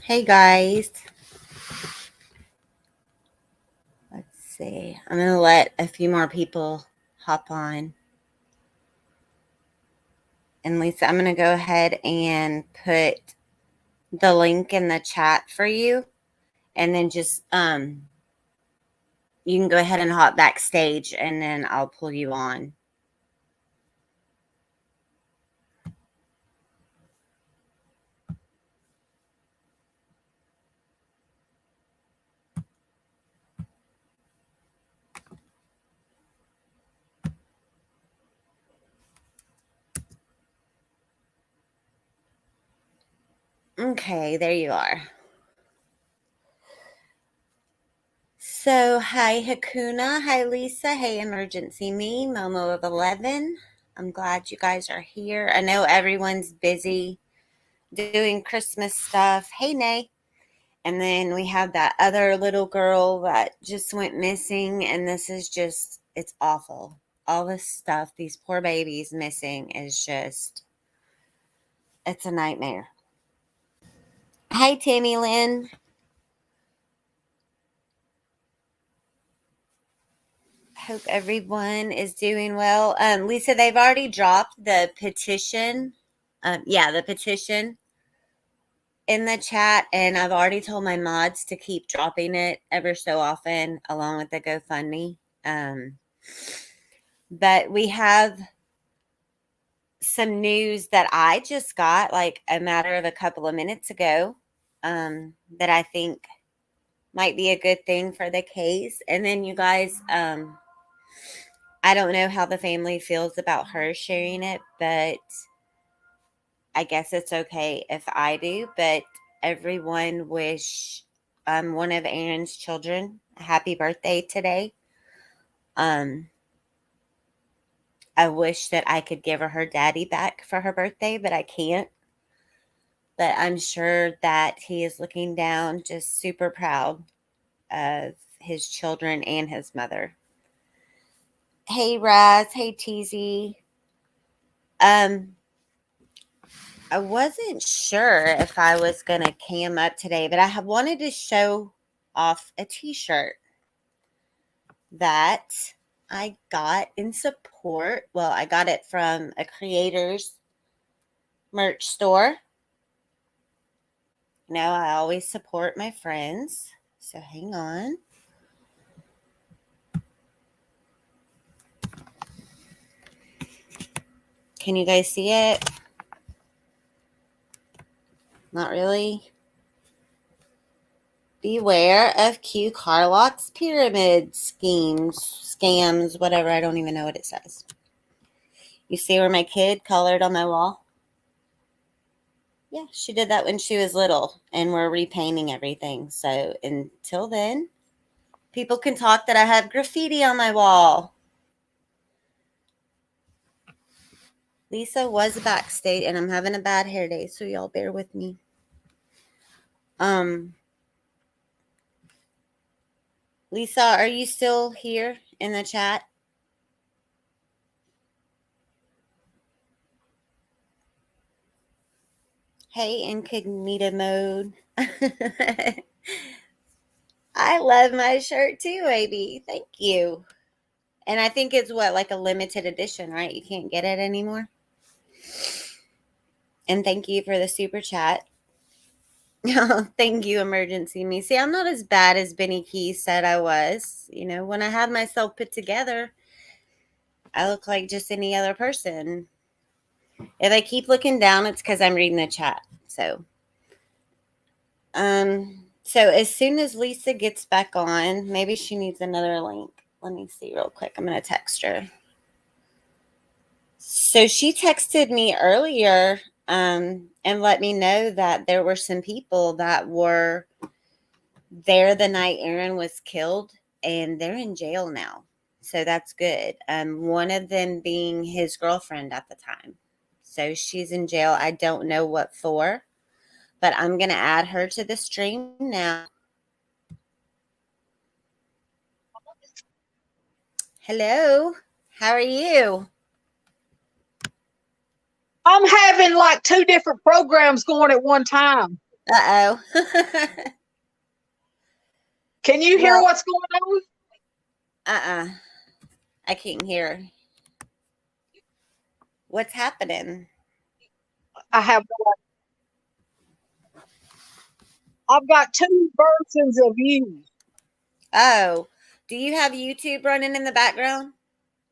Hey guys, let's see. I'm going to let a few more people hop on. And Lisa, I'm going to go ahead and put the link in the chat for you. And then just, you can go ahead and hop backstage and then I'll pull you on. Okay, there you are. So, hi Hakuna, hi Lisa, hey Emergency Me, Momo of 11. I'm glad you guys are here. I know everyone's busy doing Christmas stuff. Hey, Nay. And then we have that other little girl that just went missing. And this is just, it's awful. All this stuff, these poor babies missing is just, it's a nightmare. Hi, Tammy Lynn. Hope everyone is doing well. Lisa, they've already dropped the petition. The petition in the chat, and I've already told my mods to keep dropping it ever so often along with the GoFundMe. But we have some news that I just got like a matter of a couple of minutes ago that I think might be a good thing for the case. And then you guys, I don't know how the family feels about her sharing it, but I guess it's okay if I do. But everyone wish one of Aaron's children a happy birthday today. I wish that I could give her daddy back for her birthday, but I can't. But I'm sure that he is looking down, just super proud of his children and his mother. Hey, Raz. Hey, Teasy. I wasn't sure if I was going to cam up today, but I wanted to show off a t-shirt that I got in support. Well, I got it from a creator's merch store. You know, I always support my friends. So hang on. Can you guys see it? Not really. Beware of Q Carlock's pyramid scams, whatever. I don't even know what it says. You see where my kid colored on my wall? Yeah, she did that when she was little, and we're repainting everything. So until then, people can talk that I have graffiti on my wall. Lisa was backstage, and I'm having a bad hair day, so y'all bear with me. Lisa, are you still here in the chat? Hey, incognito mode. I love my shirt too, baby. Thank you. And I think it's like a limited edition, right? You can't get it anymore. And thank you for the super chat. Thank you, Emergency Me. See, I'm not as bad as Benny Keys said I was. You know, when I have myself put together, I look like just any other person. If I keep looking down, it's because I'm reading the chat. So as soon as Lisa gets back on, maybe she needs another link. Let me see real quick. I'm going to text her. So she texted me earlier and let me know that there were some people that were there the night Aaron was killed, and they're in jail now. So that's good. One of them being his girlfriend at the time. So she's in jail. I don't know what for, but I'm going to add her to the stream now. Hello. How are you? I'm having like two different programs going at one time. Uh-oh. Can you hear Well, what's going on? uh-uh. I can't hear. What's happening? I have. I've got two versions of you. Oh, do you have YouTube running in the background?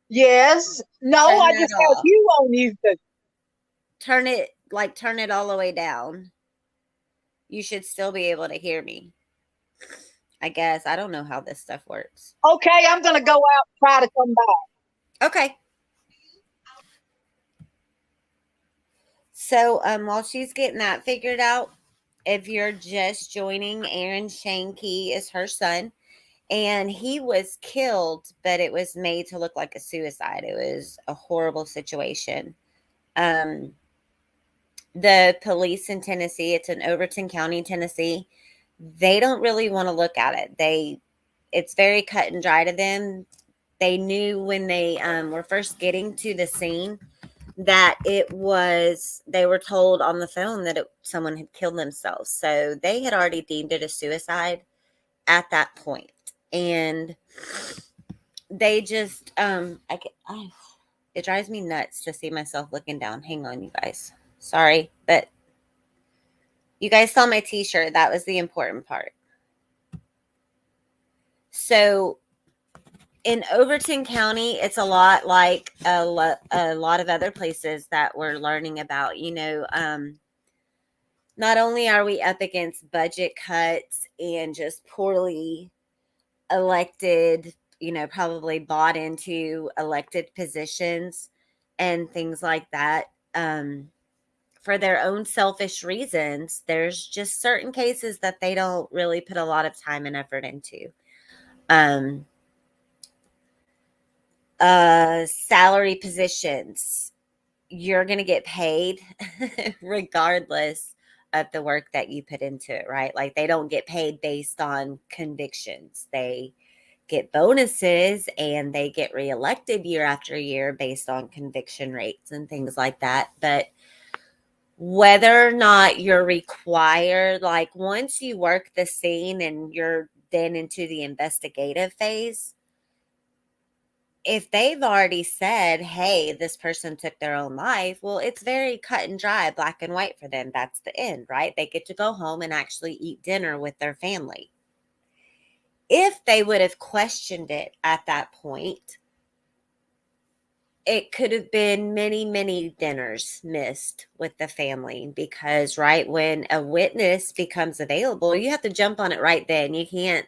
Yes. No, Turn I that just have off. you on YouTube. Turn it all the way down. You should still be able to hear me. I guess. I don't know how this stuff works. Okay, I'm gonna go out and try to come back. Okay. So while she's getting that figured out, if you're just joining, Aaron Shankey is her son, and he was killed, but it was made to look like a suicide. It was a horrible situation. Um, the police in Tennessee, it's in Overton County, Tennessee, they don't really want to look at it. It's very cut and dry to them. They knew when they were first getting to the scene that they were told on the phone that someone had killed themselves. So they had already deemed it a suicide at that point. And they just, it drives me nuts to see myself looking down. Hang on, you guys. Sorry, but you guys saw my t-shirt. That was the important part. So in Overton County, it's a lot like a lot of other places that we're learning about. Not only are we up against budget cuts and just poorly elected, probably bought into elected positions and things like that, for their own selfish reasons, there's just certain cases that they don't really put a lot of time and effort into. Um, Salary positions, you're going to get paid regardless of the work that you put into it, right? Like they don't get paid based on convictions. They get bonuses and they get reelected year after year based on conviction rates and things like that. But whether or not you're required, like once you work the scene and you're then into the investigative phase, if they've already said, hey, this person took their own life, well, it's very cut and dry, black and white for them. That's the end, right? They get to go home and actually eat dinner with their family. If they would have questioned it at that point, it could have been many, many dinners missed with the family because, right, when a witness becomes available, you have to jump on it right then. You can't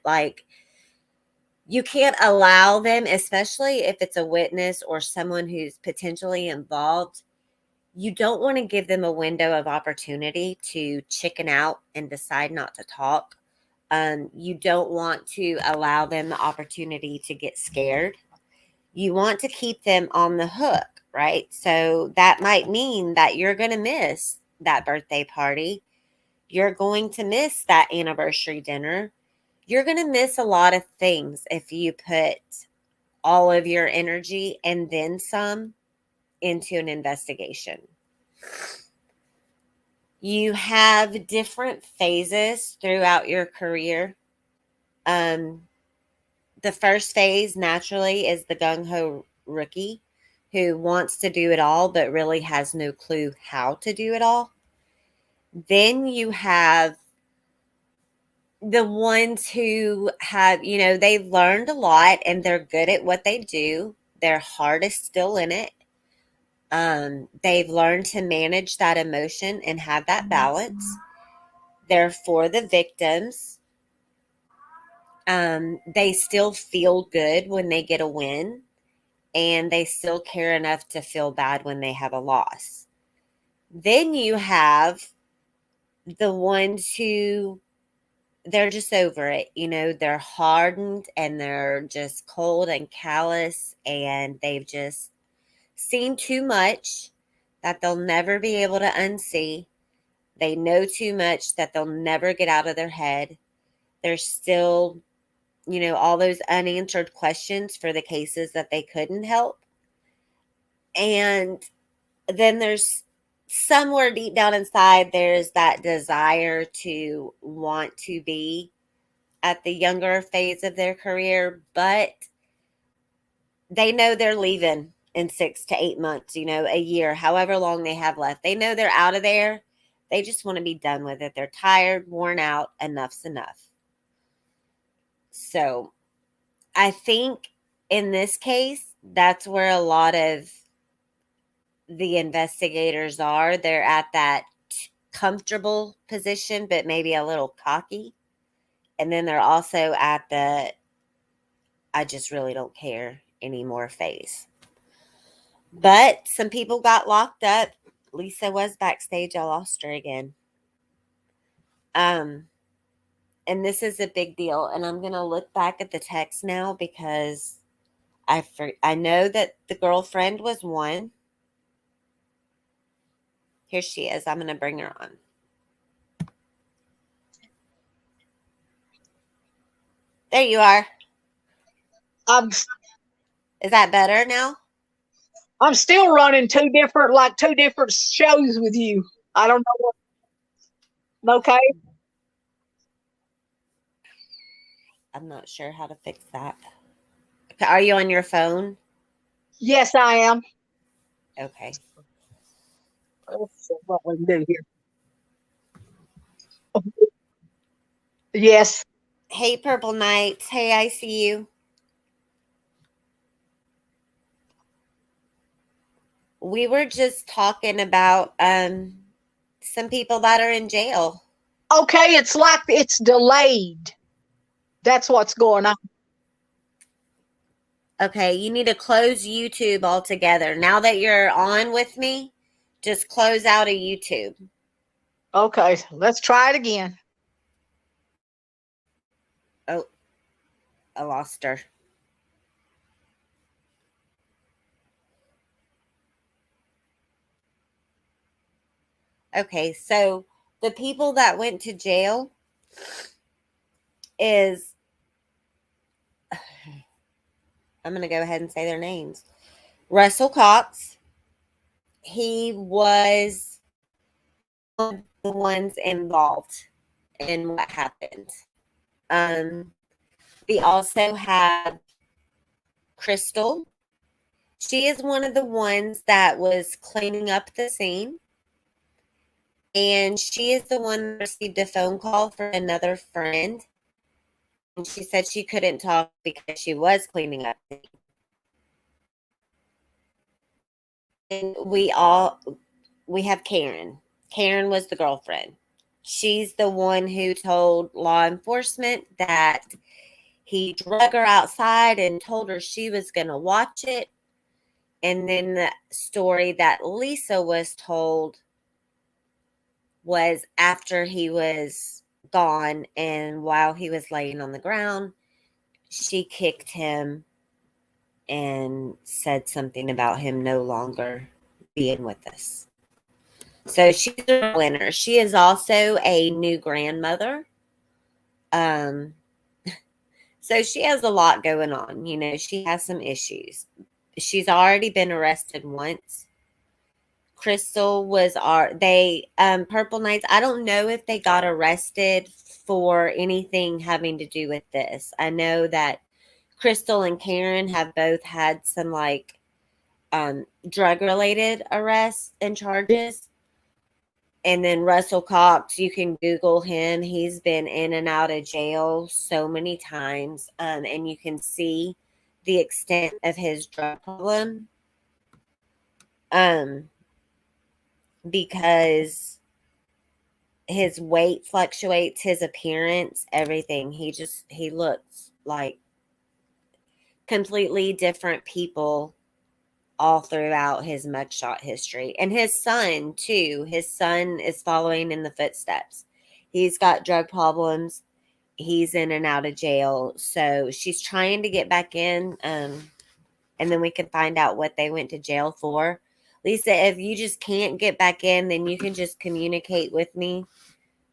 allow them, especially if it's a witness or someone who's potentially involved. You don't want to give them a window of opportunity to chicken out and decide not to talk. You don't want to allow them the opportunity to get scared. You want to keep them on the hook, right? So that might mean that you're going to miss that birthday party. You're going to miss that anniversary dinner. You're going to miss a lot of things if you put all of your energy and then some into an investigation. You have different phases throughout your career. Um, the first phase naturally is the gung ho rookie who wants to do it all but really has no clue how to do it all. Then you have the ones who have, they've learned a lot and they're good at what they do. Their heart is still in it. They've learned to manage that emotion and have that balance. They're for the victims. They still feel good when they get a win, and they still care enough to feel bad when they have a loss. Then you have the ones who they're just over it. They're hardened and they're just cold and callous, and they've just seen too much that they'll never be able to unsee. They know too much that they'll never get out of their head. There's still, all those unanswered questions for the cases that they couldn't help. And then there's somewhere deep down inside, there's that desire to want to be at the younger phase of their career, but they know they're leaving in 6 to 8 months, a year, however long they have left. They know they're out of there. They just want to be done with it. They're tired, worn out. Enough's enough. So I think in this case, that's where a lot of the investigators are. They're at that comfortable position, but maybe a little cocky. And then they're also at the I just really don't care anymore phase. But some people got locked up. Lisa was backstage. I lost her again. Um, and this is a big deal. And I'm gonna look back at the text now because I know that the girlfriend was one. Here she is. I'm gonna bring her on. There you are. I'm Is that better now? I'm still running two different shows with you. I don't know what. Okay. I'm not sure how to fix that. Okay, are you on your phone? Yes, I am. Okay. Let's see what we can do here. Yes. Hey, Purple Knights. Hey, I see you. We were just talking about some people that are in jail. Okay, it's like it's delayed. That's what's going on. Okay, you need to close YouTube altogether. Now that you're on with me, just close out of YouTube. Okay, let's try it again. Oh, I lost her. Okay, so the people that went to jail is I'm going to go ahead and say their names. Russell Cox, he was one of the ones involved in what happened. Um, we also have Crystal. She is one of the ones that was cleaning up the scene. And she is the one that received a phone call from another friend. And she said she couldn't talk because she was cleaning up the scene. And we have Karen. Karen was the girlfriend. She's the one who told law enforcement that he drug her outside and told her she was going to watch it. And then the story that Lisa was told was after he was gone and while he was laying on the ground, she kicked him and said something about him no longer being with us. So she's a winner. She is also a new grandmother. Um, so she has a lot going on. She has some issues. She's already been arrested once. Crystal was Purple Knights. I don't know if they got arrested for anything having to do with this. I know that Crystal and Karen have both had some drug related arrests and charges. And then Russell Cox, you can Google him. He's been in and out of jail so many times. And you can see the extent of his drug problem. Because his weight fluctuates, his appearance, everything. He looks like completely different people all throughout his mugshot history. And his son, too. His son is following in the footsteps. He's got drug problems. He's in and out of jail. So she's trying to get back in. And then we can find out what they went to jail for. Lisa, if you just can't get back in, then you can just communicate with me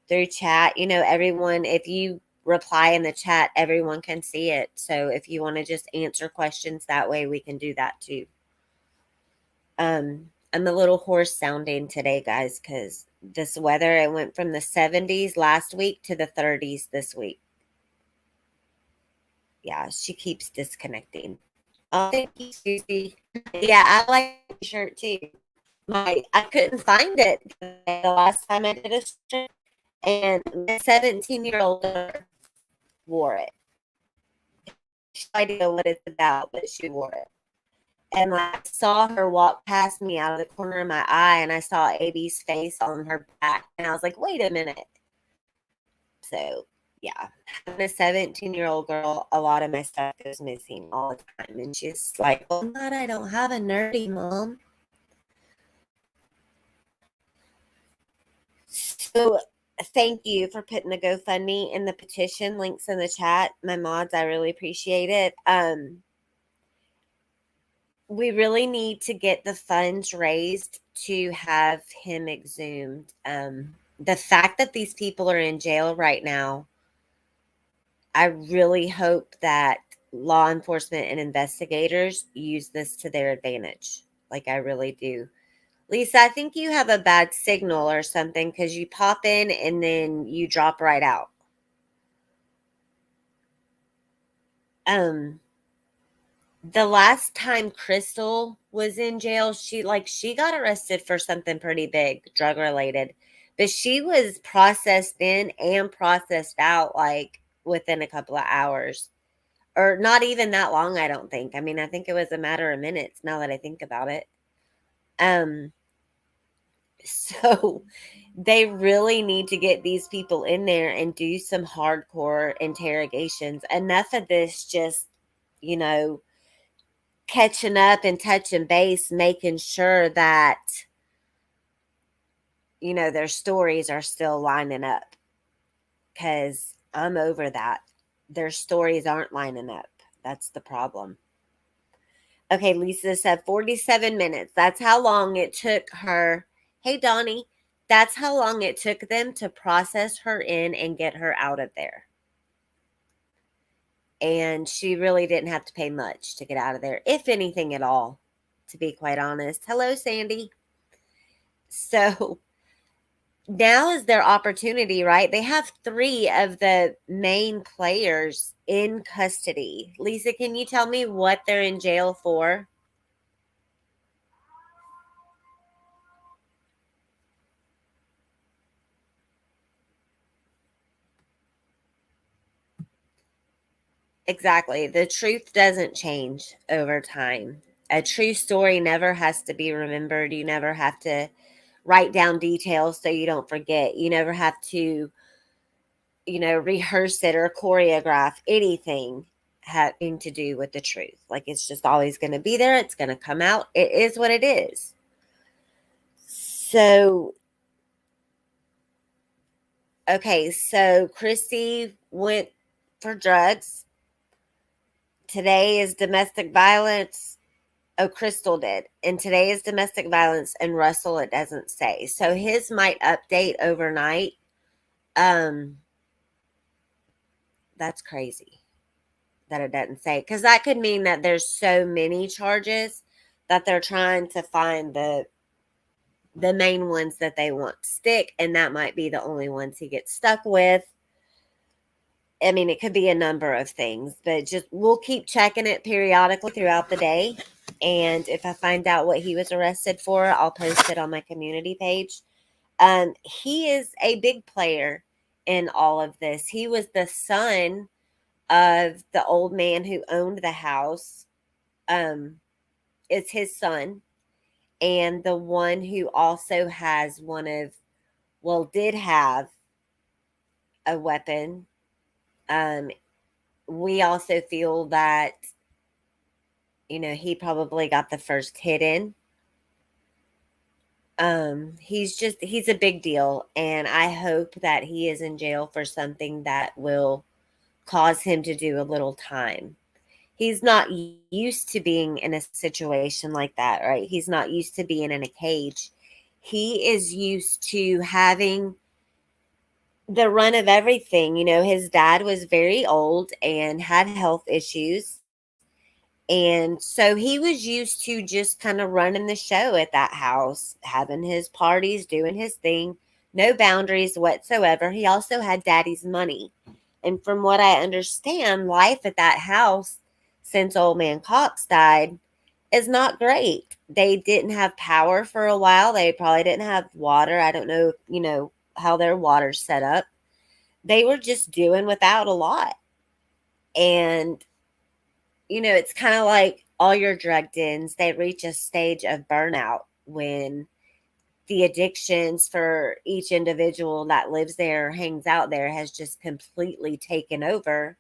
through chat. Everyone, if you reply in the chat, everyone can see it. So if you want to just answer questions that way, we can do that too. I'm a little hoarse sounding today, guys, because this weather, it went from the 70s last week to the 30s this week. Yeah, she keeps disconnecting. Oh, thank you, Susie. Yeah, I like the shirt too. I couldn't find it the last time I did a shirt, and my 17-year-old daughter wore it. She had no idea what it's about, but she wore it. And I saw her walk past me out of the corner of my eye, and I saw Abby's face on her back, and I was like, "Wait a minute." So, yeah, having a 17-year-old girl, a lot of my stuff goes missing all the time, and she's like, "Well, I'm glad I don't have a nerdy mom." So, thank you for putting the GoFundMe and the petition links in the chat, my mods. I really appreciate it. We really need to get the funds raised to have him exhumed. The fact that these people are in jail right now, I really hope that law enforcement and investigators use this to their advantage. Like, I really do. Lisa, I think you have a bad signal or something because you pop in and then you drop right out. Um, the last time Crystal was in jail, she got arrested for something pretty big, drug related. But she was processed in and processed out like within a couple of hours. Or not even that long, I don't think. I mean, I think it was a matter of minutes now that I think about it. Um so they really need to get these people in there and do some hardcore interrogations. Enough of this just, you know, catching up and touching base, making sure that, you know, their stories are still lining up. Because I'm over that. Their stories aren't lining up. That's the problem. Okay, Lisa said 47 minutes. That's how long it took her. Hey, Donnie, that's how long it took them to process her in and get her out of there. And she really didn't have to pay much to get out of there, if anything at all, to be quite honest. Hello, Sandy. So now is their opportunity, right? They have 3 of the main players in custody. Lisa, can you tell me what they're in jail for? Exactly. The truth doesn't change over time. A true story never has to be remembered. You never have to write down details so you don't forget. You never have to, you know, rehearse it or choreograph anything having to do with the truth. Like, it's just always going to be there. It's going to come out. It is what it is. So, okay. So Chrissy went for drugs. Today is domestic violence. Oh, Crystal did. And today is domestic violence, and Russell, it doesn't say. So his might update overnight. Um, that's crazy that it doesn't say. Because that could mean that there's so many charges that they're trying to find the main ones that they want to stick, and that might be the only ones he gets stuck with. I mean, it could be a number of things, but just we'll keep checking it periodically throughout the day. And if I find out what he was arrested for, I'll post it on my community page. He is a big player in all of this. He was the son of the old man who owned the house. It's his son, and the one who also has did have a weapon. Um, we also feel that, you know, he probably got the first hit in. He's a big deal, and I hope that he is in jail for something that will cause him to do a little time. He's not used to being in a situation like that, right? He's not used to being in a cage. He is used to having the run of everything. You know, his dad was very old and had health issues, And so he was used to just kind of running the show at that house, having his parties, doing his thing, no boundaries whatsoever. He also had daddy's money. And from what I understand, life at that house since old man Cox died is not great. They didn't have power for a while. They probably didn't have water. I don't know, how their water's set up. They were just doing without a lot. And it's kind of like all your drug dens, they reach a stage of burnout when the addictions for each individual that lives there or hangs out there has just completely taken over,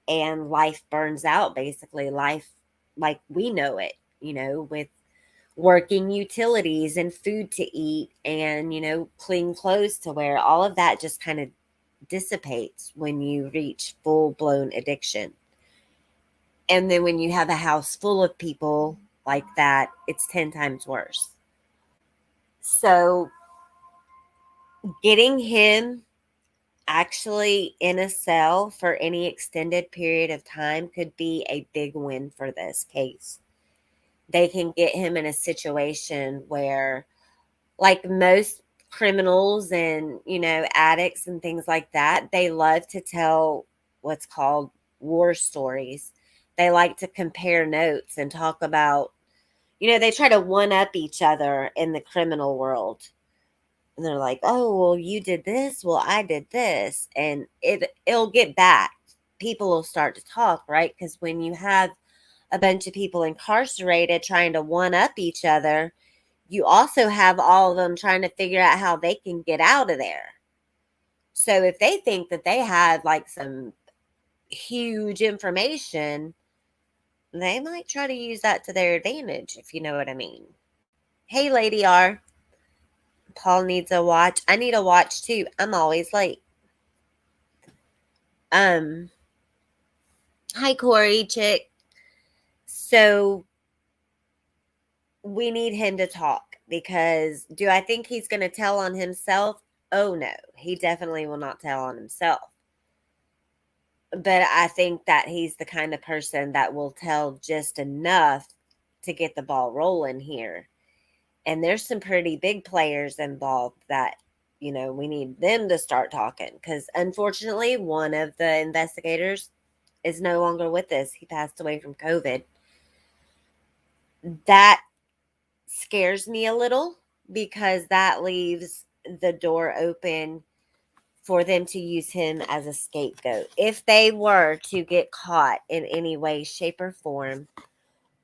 and life burns out, basically. Life like we know it, with working utilities and food to eat and, clean clothes to wear. All of that just kind of dissipates when you reach full blown addiction. And then when you have a house full of people like that, it's 10 times worse. So getting him actually in a cell for any extended period of time could be a big win for this case. They can get him in a situation where, like most criminals and, addicts and things like that, they love to tell what's called war stories. They like to compare notes and talk about, they try to one up each other in the criminal world. And they're like, "Oh, well, you did this. Well, I did this." And it'll get back. People will start to talk, right? Because when you have a bunch of people incarcerated trying to one up each other, you also have all of them trying to figure out how they can get out of there. So if they think that they had like some huge information, they might try to use that to their advantage, if you know what I mean. Hey, Lady R. Paul needs a watch. I need a watch too. I'm always late. Um, Hi, Corey Chick. So we need him to talk, because do I think he's going to tell on himself? Oh no, he definitely will not tell on himself. But I think that he's the kind of person that will tell just enough to get the ball rolling here. And there's some pretty big players involved that, we need them to start talking, because unfortunately, one of the investigators is no longer with us. He passed away from COVID. That scares me a little, because that leaves the door open for them to use him as a scapegoat. If they were to get caught in any way, shape, or form,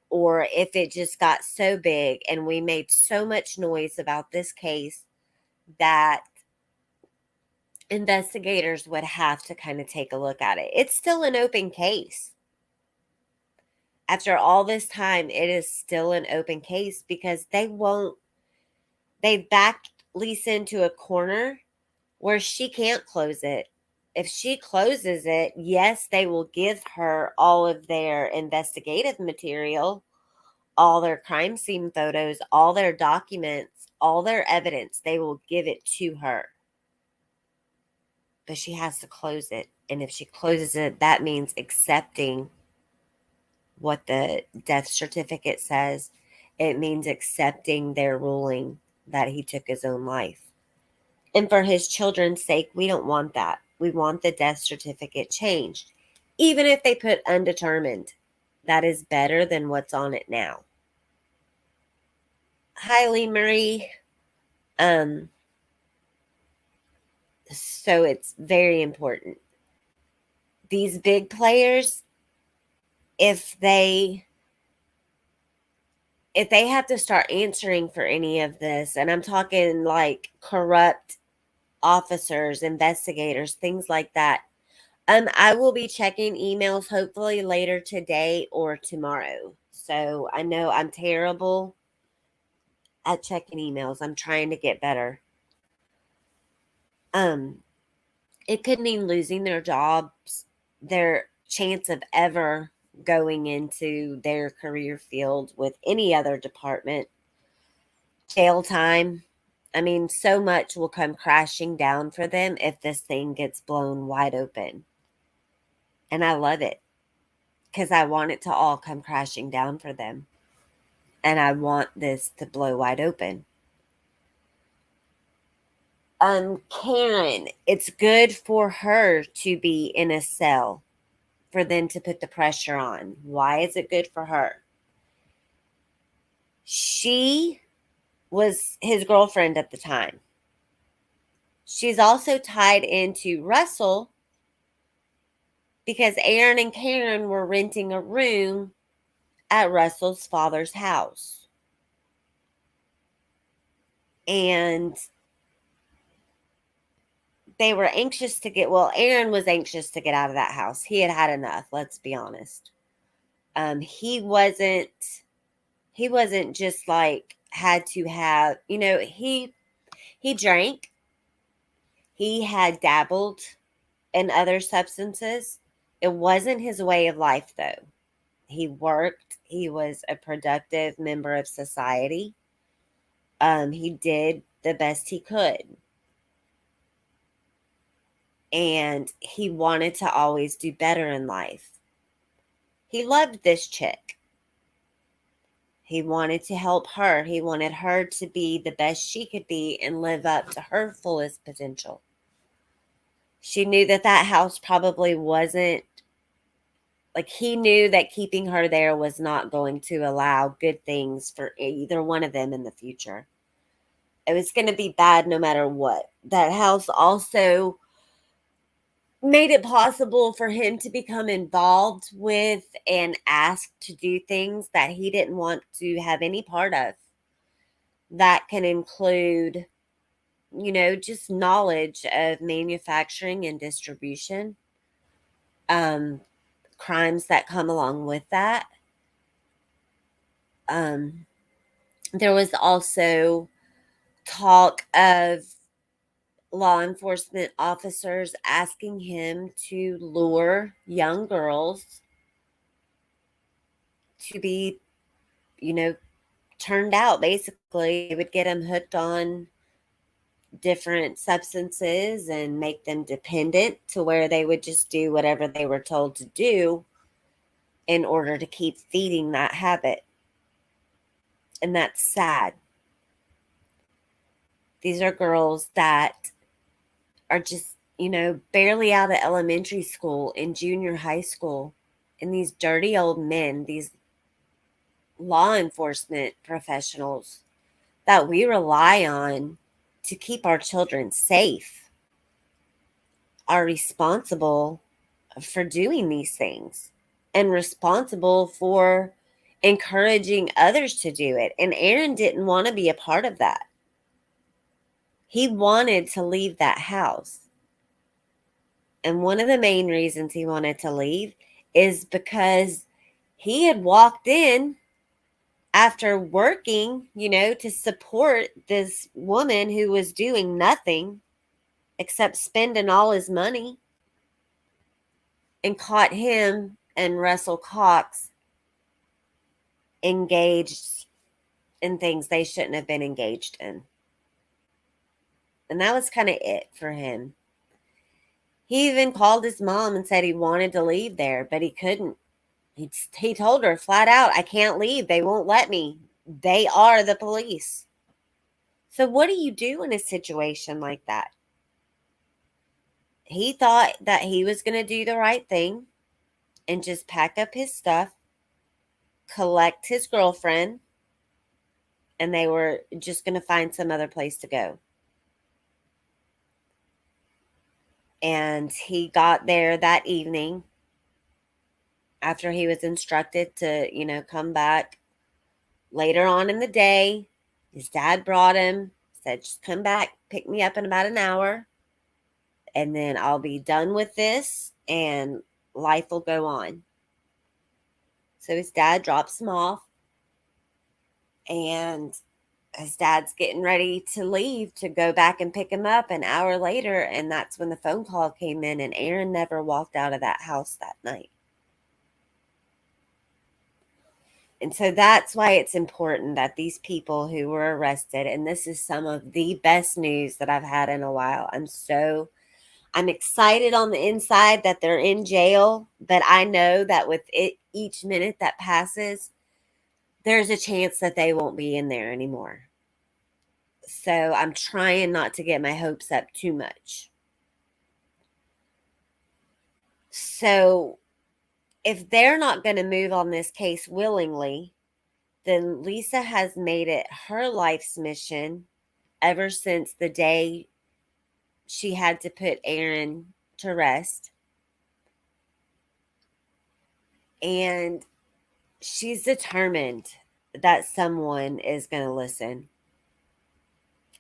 or if it just got so big and we made so much noise about this case that investigators would have to kind of take a look at it. It's still an open case. After all this time, it is still an open case, because they've backed Lisa into a corner where she can't close it. If she closes it, yes, they will give her all of their investigative material, all their crime scene photos, all their documents, all their evidence. They will give it to her. But she has to close it. And if she closes it, that means accepting what the death certificate says. It means accepting their ruling that he took his own life. And for his children's sake, we don't want that. We want the death certificate changed. Even if they put undetermined, that is better than what's on it now. Hi, Lee Marie. Um, so it's very important. These big players, if they have to start answering for any of this, and I'm talking like corrupt officers, investigators, things like that, I will be checking emails hopefully later today or tomorrow. So I know I'm terrible at checking emails. I'm trying to get better. Um, it could mean losing their jobs, their chance of ever going into their career field with any other department, jail time. I mean, so much will come crashing down for them if this thing gets blown wide open. And I love it. because I want it to all come crashing down for them. And I want this to blow wide open. Karen, it's good for her to be in a cell for them to put the pressure on. Why is it good for her? She was his girlfriend at the time. She's also tied into Russell because Aaron and Karen were renting a room at Russell's father's house. And they were anxious to get, well, Aaron was anxious to get out of that house. He had had enough, let's be honest. He wasn't just like had to have, he drank. He had dabbled in other substances. It wasn't his way of life though. He worked. He was a productive member of society. He did the best he could. And he wanted to always do better in life. He loved this chick. He wanted to help her. He wanted her to be the best she could be and live up to her fullest potential. She knew that that house probably wasn't, like, he knew that keeping her there was not going to allow good things for either one of them in the future. It was going to be bad no matter what. That house also made it possible for him to become involved with and asked to do things that he didn't want to have any part of. That can include, just knowledge of manufacturing and distribution, um, crimes that come along with that. Um, there was also talk of law enforcement officers asking him to lure young girls to be, you know, turned out. Basically, they would get them hooked on different substances and make them dependent to where they would just do whatever they were told to do in order to keep feeding that habit. And that's sad. These are girls that are just, barely out of elementary school and junior high school. And these dirty old men, these law enforcement professionals that we rely on to keep our children safe, are responsible for doing these things and responsible for encouraging others to do it. And Aaron didn't want to be a part of that. He wanted to leave that house. And one of the main reasons he wanted to leave is because he had walked in after working, to support this woman who was doing nothing except spending all his money, and caught him and Russell Cox engaged in things they shouldn't have been engaged in. And that was kind of it for him. He even called his mom and said he wanted to leave there, but he couldn't. He told her flat out, I can't leave. They won't let me. They are the police. So what do you do in a situation like that? He thought that he was going to do the right thing and just pack up his stuff, collect his girlfriend, and they were just going to find some other place to go. And he got there that evening after he was instructed to, come back later on in the day. His dad brought him, said, just come back, pick me up in about an hour, and then I'll be done with this and life will go on. So his dad drops him off, and his dad's getting ready to leave to go back and pick him up an hour later. And that's when the phone call came in, and Aaron never walked out of that house that night. And so that's why it's important that these people who were arrested, and this is some of the best news that I've had in a while. I'm excited on the inside that they're in jail, but I know that with it, each minute that passes, there's a chance that they won't be in there anymore. So I'm trying not to get my hopes up too much. So if they're not going to move on this case willingly, then Lisa has made it her life's mission ever since the day she had to put Aaron to rest. And she's determined that someone is going to listen.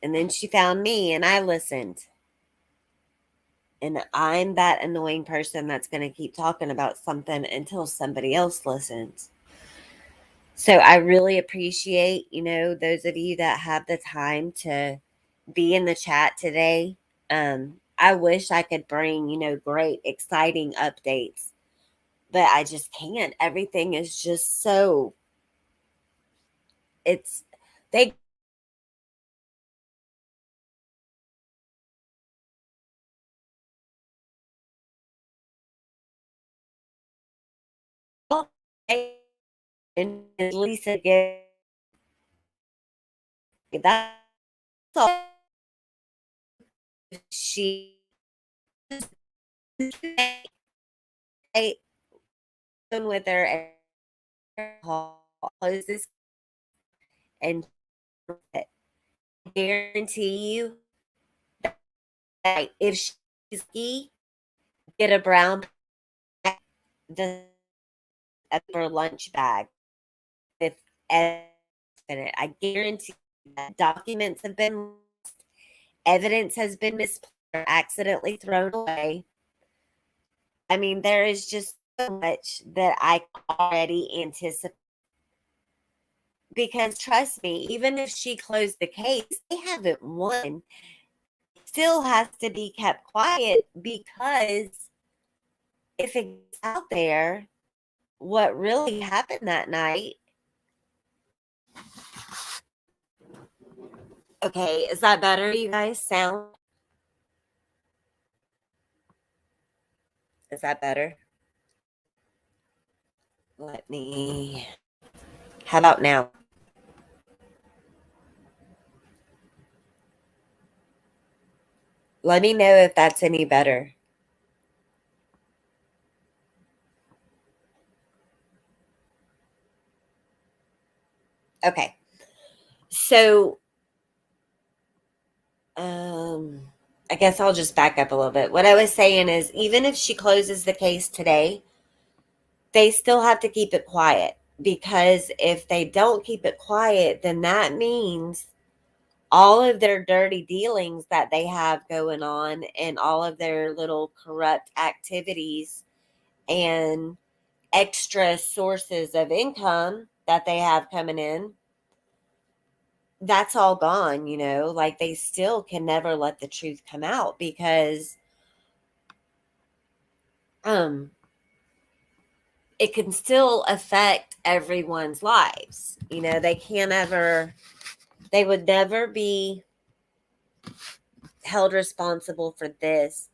And then she found me and I listened. And I'm that annoying person that's going to keep talking about something until somebody else listens. So I really appreciate, those of you that have the time to be in the chat today. I wish I could bring, great, exciting updates, but I just can't. Everything is just so, it's, they and Lisa get that's all she with her close this and guarantee you that if she's ski, get a brown bag, the her lunch bag with evidence in it. I guarantee that documents have been lost, evidence has been misplaced or accidentally thrown away. I mean, there is just so much that I already anticipate. Because trust me, even if she closed the case, they haven't won. It still has to be kept quiet because if it's out there, what really happened that night. Okay, is that better, you guys? Sound? Is that better? Let me. How about now? Let me know if that's any better. Okay. So, I guess I'll just back up a little bit. What I was saying is, even if she closes the case today, they still have to keep it quiet because if they don't keep it quiet, then that means all of their dirty dealings that they have going on and all of their little corrupt activities and extra sources of income that they have coming in, that's all gone, like they still can never let the truth come out because um it can still affect everyone's lives. They can't ever, they would never be held responsible for this.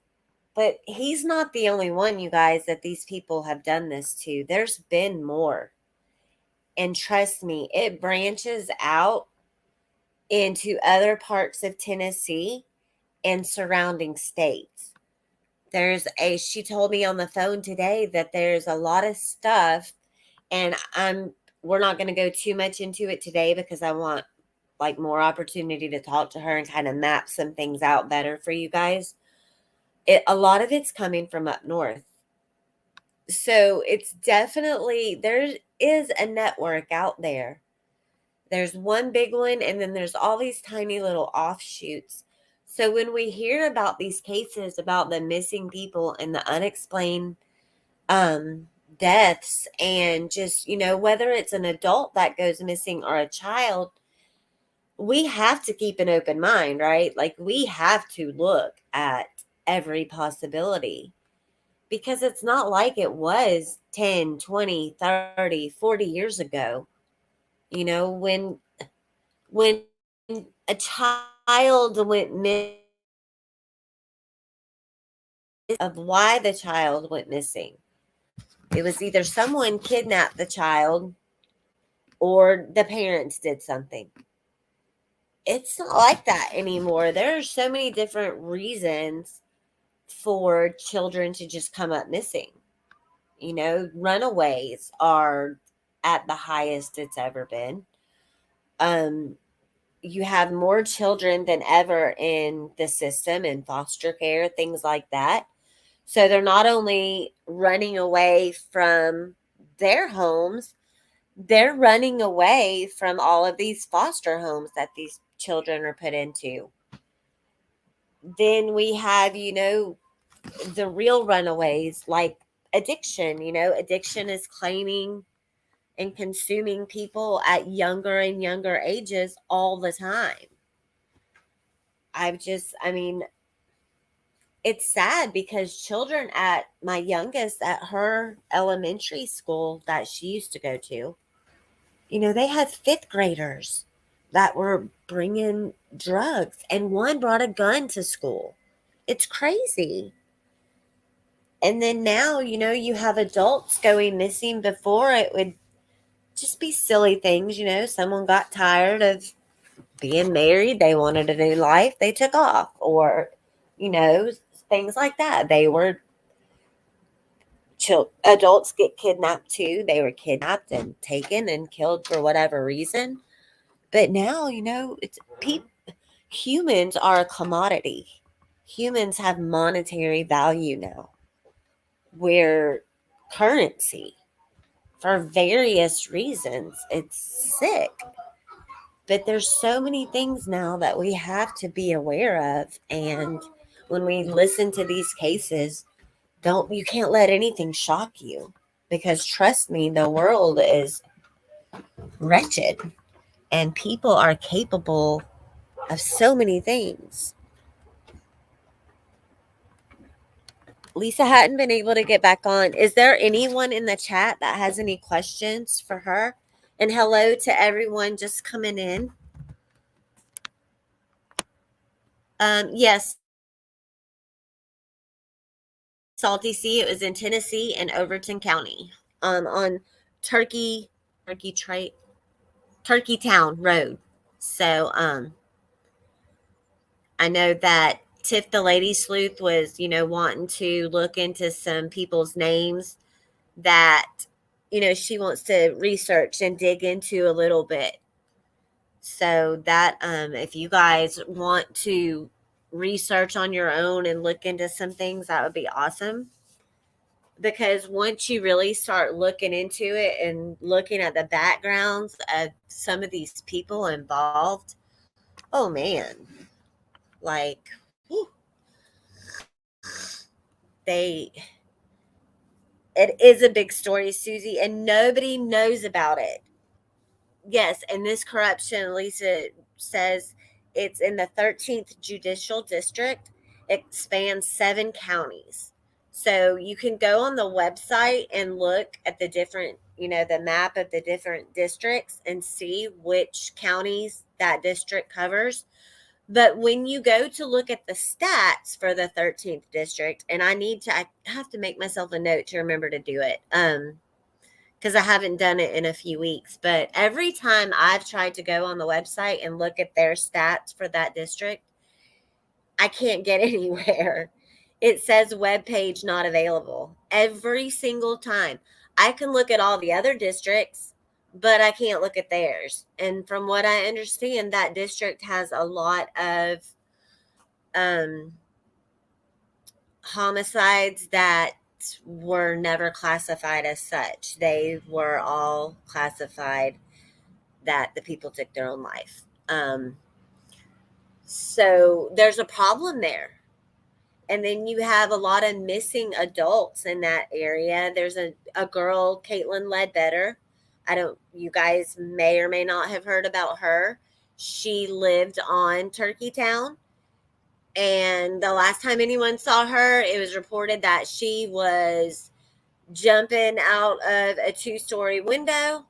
But he's not the only one, you guys, that these people have done this to. There's been more. And trust me, it branches out into other parts of Tennessee and surrounding states. She told me on the phone today that there's a lot of stuff, and we're not going to go too much into it today because I want like more opportunity to talk to her and kind of map some things out better for you guys. A lot of it's coming from up north. So it's definitely, there is a network out there. There's one big one, and then there's all these tiny little offshoots. So when we hear about these cases about the missing people and the unexplained deaths, and just, whether it's an adult that goes missing or a child, we have to keep an open mind, right? Like we have to look at every possibility because it's not like it was 10, 20, 30, 40 years ago. When a child went missing of why the child went missing. It was either someone kidnapped the child or the parents did something. It's not like that anymore. There are so many different reasons for children to just come up missing. Runaways are at the highest it's ever been. Um, you have more children than ever in the system in foster care, things like that. So they're not only running away from their homes, they're running away from all of these foster homes that these children are put into. Then we have, the real runaways like addiction. Addiction is claiming and consuming people at younger and younger ages all the time. I mean, it's sad because children at my youngest, at her elementary school that she used to go to, they had fifth graders that were bringing drugs, and one brought a gun to school. It's crazy. And then now, you have adults going missing. Before, it would just be silly things. Someone got tired of being married, they wanted a new life, they took off, or, you know, things like that. Adults get kidnapped too. They were kidnapped and taken and killed for whatever reason. But now, it's people. Humans are a commodity. Humans have monetary value now. We're currency for various reasons. It's sick. But there's so many things now that we have to be aware of. And when we listen to these cases, you can't let anything shock you, because trust me, the world is wretched and people are capable of so many things. Lisa hadn't been able to get back on. Is there anyone in the chat that has any questions for her? And hello to everyone just coming in. Yes, Salty Sea. It was in Tennessee and Overton County, on Turkey Turkey Trait Turkey Town Road. So I know that Tiff the Lady Sleuth was, wanting to look into some people's names that, she wants to research and dig into a little bit. So that if you guys want to research on your own and look into some things, that would be awesome. Because once you really start looking into it and looking at the backgrounds of some of these people involved, oh man, like, whew, they it is a big story, Susie, and nobody knows about it. Yes, and this corruption, Lisa says, it's in the 13th Judicial District. It spans 7 counties. So you can go on the website and look at the different, the map of the different districts and see which counties that district covers. But when you go to look at the stats for the 13th district, and I have to make myself a note to remember to do it. Because I haven't done it in a few weeks. But every time I've tried to go on the website and look at their stats for that district, I can't get anywhere. It says web page not available every single time. I can look at all the other districts, but I can't look at theirs. And from what I understand, that district has a lot of um, homicides that were never classified as such. They were all classified that the people took their own life. So there's a problem there. And then you have a lot of missing adults in that area. There's a girl, Caitlin Ledbetter. You guys may or may not have heard about her. She lived on Turkey Town. And the last time anyone saw her, it was reported that she was jumping out of a 2-story window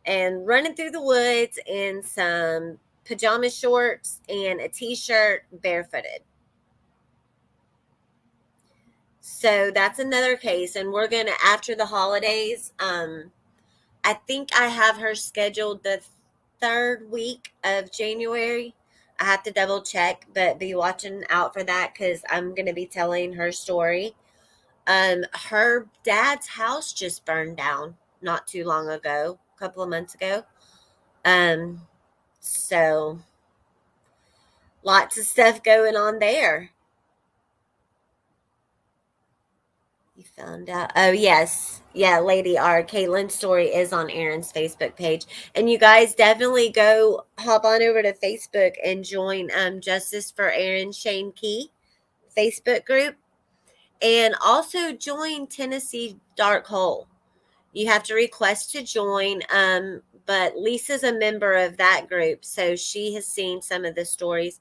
and running through the woods in some pajama shorts and a t-shirt, barefooted. So that's another case, and we're gonna after the holidays. I think I have her scheduled the third week of January. I have to double check, but be watching out for that because I'm gonna be telling her story. Her dad's house just burned down not too long ago, a couple of months ago. Um, so lots of stuff going on there. You found out. Oh, yes. Yeah, Lady R. Caitlin's story is on Aaron's Facebook page. And you guys definitely go hop on over to Facebook and join Justice for Aaron Shane Key Facebook group. And also join Tennessee Dark Hole. You have to request to join. But Lisa's a member of that group, so she has seen some of the stories.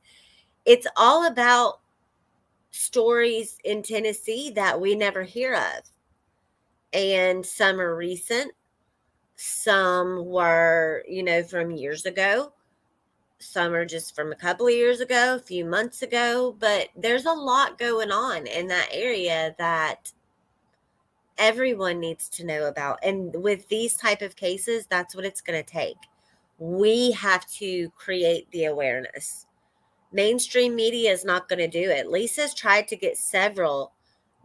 It's all about stories in Tennessee that we never hear of. And some are recent, some were, from years ago, some are just from a couple of years ago, a few months ago, but there's a lot going on in that area that everyone needs to know about. And with these type of cases, that's what it's going to take. We have to create the awareness. Mainstream media is not going to do it. Lisa's tried to get several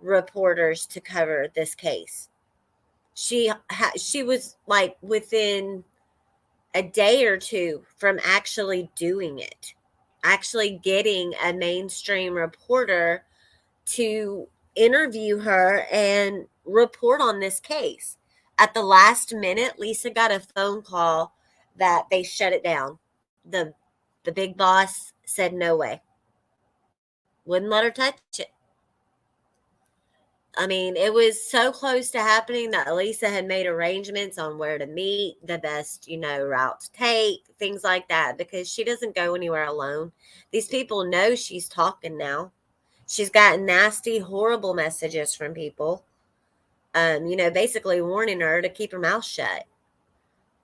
reporters to cover this case. She was like within a day or two from actually doing it, actually getting a mainstream reporter to interview her and report on this case. At the last minute, Lisa got a phone call that they shut it down. The big boss said no way. Wouldn't let her touch it. I mean, it was so close to happening that Lisa had made arrangements on where to meet, the best, route to take, things like that, because she doesn't go anywhere alone. These people know she's talking now. She's gotten nasty, horrible messages from people, basically warning her to keep her mouth shut.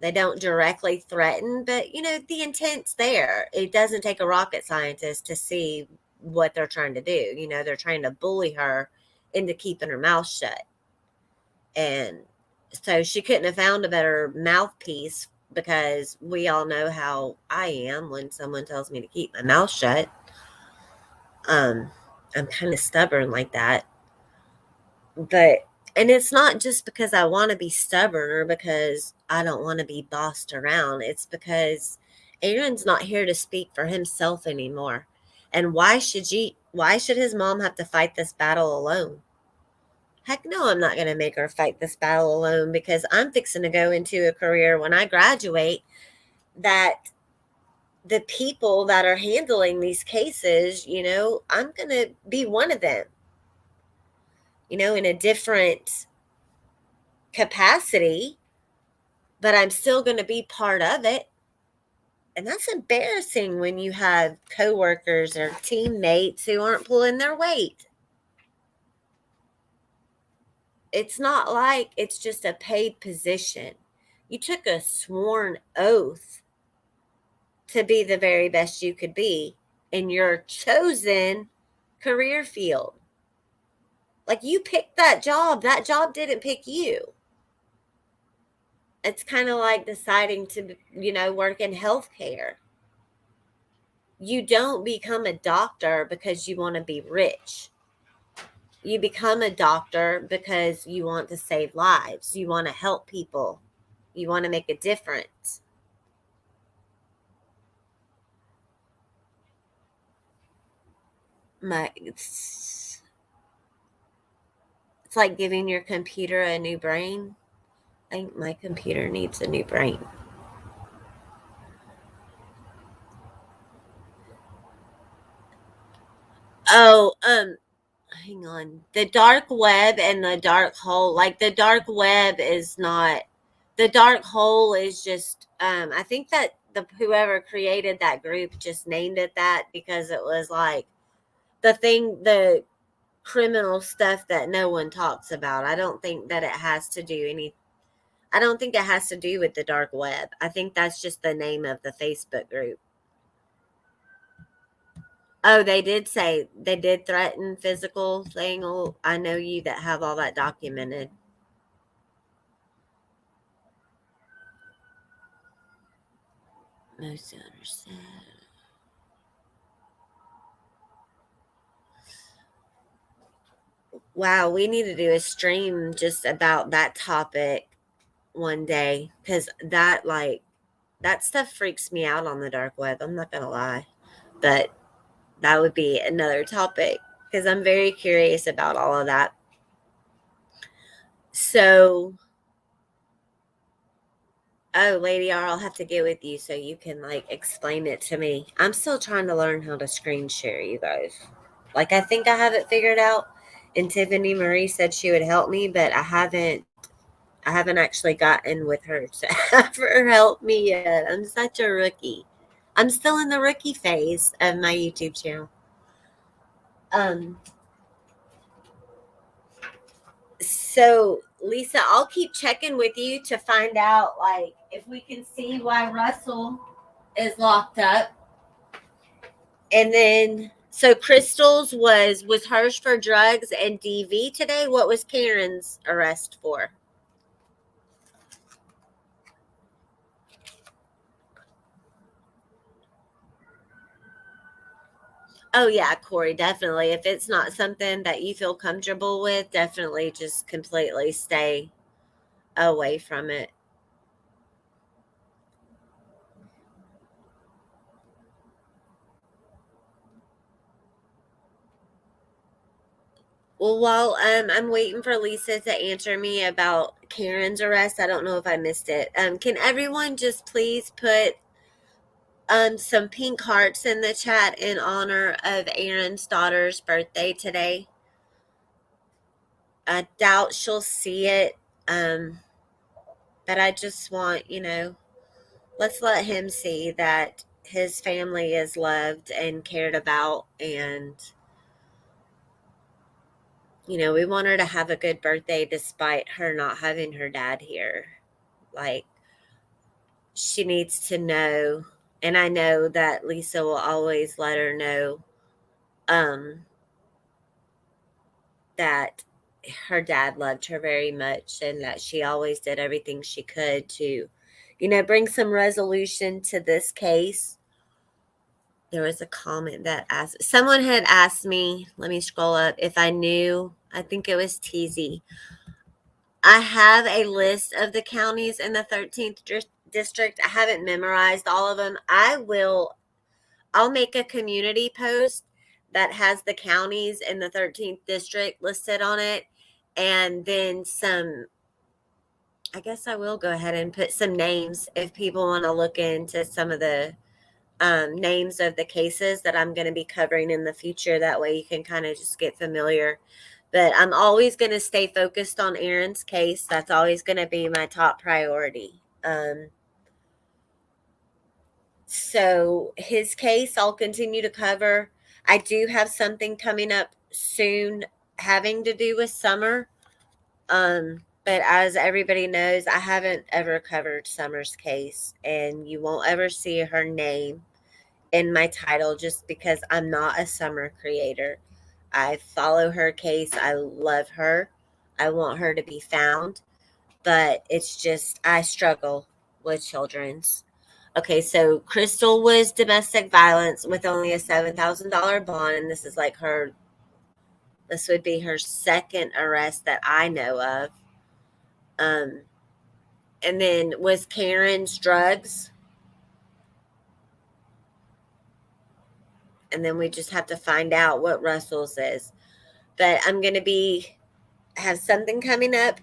They don't directly threaten, but, the intent's there. It doesn't take a rocket scientist to see what they're trying to do. They're trying to bully her into keeping her mouth shut. And so she couldn't have found a better mouthpiece, because we all know how I am when someone tells me to keep my mouth shut. I'm kind of stubborn like that. And it's not just because I want to be stubborn or because I don't want to be bossed around. It's because Aaron's not here to speak for himself anymore. And why should his mom have to fight this battle alone? Heck no, I'm not going to make her fight this battle alone, because I'm fixing to go into a career when I graduate that the people that are handling these cases, I'm going to be one of them, in a different capacity, but I'm still going to be part of it. And that's embarrassing when you have coworkers or teammates who aren't pulling their weight. It's not like it's just a paid position. You took a sworn oath to be the very best you could be in your chosen career field. Like, you picked that job didn't pick you. It's kind of like deciding to, work in healthcare. You don't become a doctor because you want to be rich. You become a doctor because you want to save lives. You want to help people. You want to make a difference. It's like giving your computer a new brain. I think my computer needs a new brain. Oh, hang on. The dark web and the dark hole, like the dark web is not, the dark hole is just, I think that the whoever created that group just named it that because it was like the criminal stuff that no one talks about. I don't think that it has to do any, I don't think it has to do with the dark web. I think that's just the name of the Facebook group. Oh, they did say they did threaten physical thing. Oh, I know you that have all that documented. Most owners said. Wow, we need to do a stream just about that topic one day because that stuff freaks me out on the dark web. I'm not gonna lie, but that would be another topic because I'm very curious about all of that. So, oh, Lady R, I'll have to get with you so you can like explain it to me. I'm still trying to learn how to screen share, you guys. Like, I think I have it figured out, and Tiffany Marie said she would help me, but I haven't. I haven't actually gotten with her to have her help me yet. I'm such a rookie. I'm still in the rookie phase of my YouTube channel. Um, so Lisa, I'll keep checking with you to find out like if we can see why Russell is locked up. And then so Crystal's was hers for drugs and DV today. What was Karen's arrest for? Oh yeah, Corey, definitely. If it's not something that you feel comfortable with, definitely just completely stay away from it. Well, while I'm waiting for Lisa to answer me about Karen's arrest, I don't know if I missed it. Can everyone just please put some pink hearts in the chat in honor of Aaron's daughter's birthday today? I doubt she'll see it, um, but I just want, let's let him see that his family is loved and cared about, and we want her to have a good birthday despite her not having her dad here. Like, she needs to know, and I know that Lisa will always let her know, um that her dad loved her very much and that she always did everything she could to bring some resolution to this case. There was a comment that asked, someone had asked me, let me scroll up, if I knew, I think it was TZ. I have a list of the counties in the 13th district. I haven't memorized all of them. I'll make a community post that has the counties in the 13th district listed on it. And then I guess I will go ahead and put some names if people want to look into some of the names of the cases that I'm going to be covering in the future. That way you can kind of just get familiar. But I'm always going to stay focused on Aaron's case. That's always going to be my top priority. So his case, I'll continue to cover. I do have something coming up soon having to do with Summer. But as everybody knows, I haven't ever covered Summer's case, and you won't ever see her name in my title just because I'm not a Summer creator. I follow her case. I love her. I want her to be found, but it's just I struggle with children's. Okay, so Crystal was domestic violence with only a $7,000 bond, and this would be her second arrest that I know of. Um, and then was Karen's drugs, and then we just have to find out what Russell's is. But I'm gonna have something coming up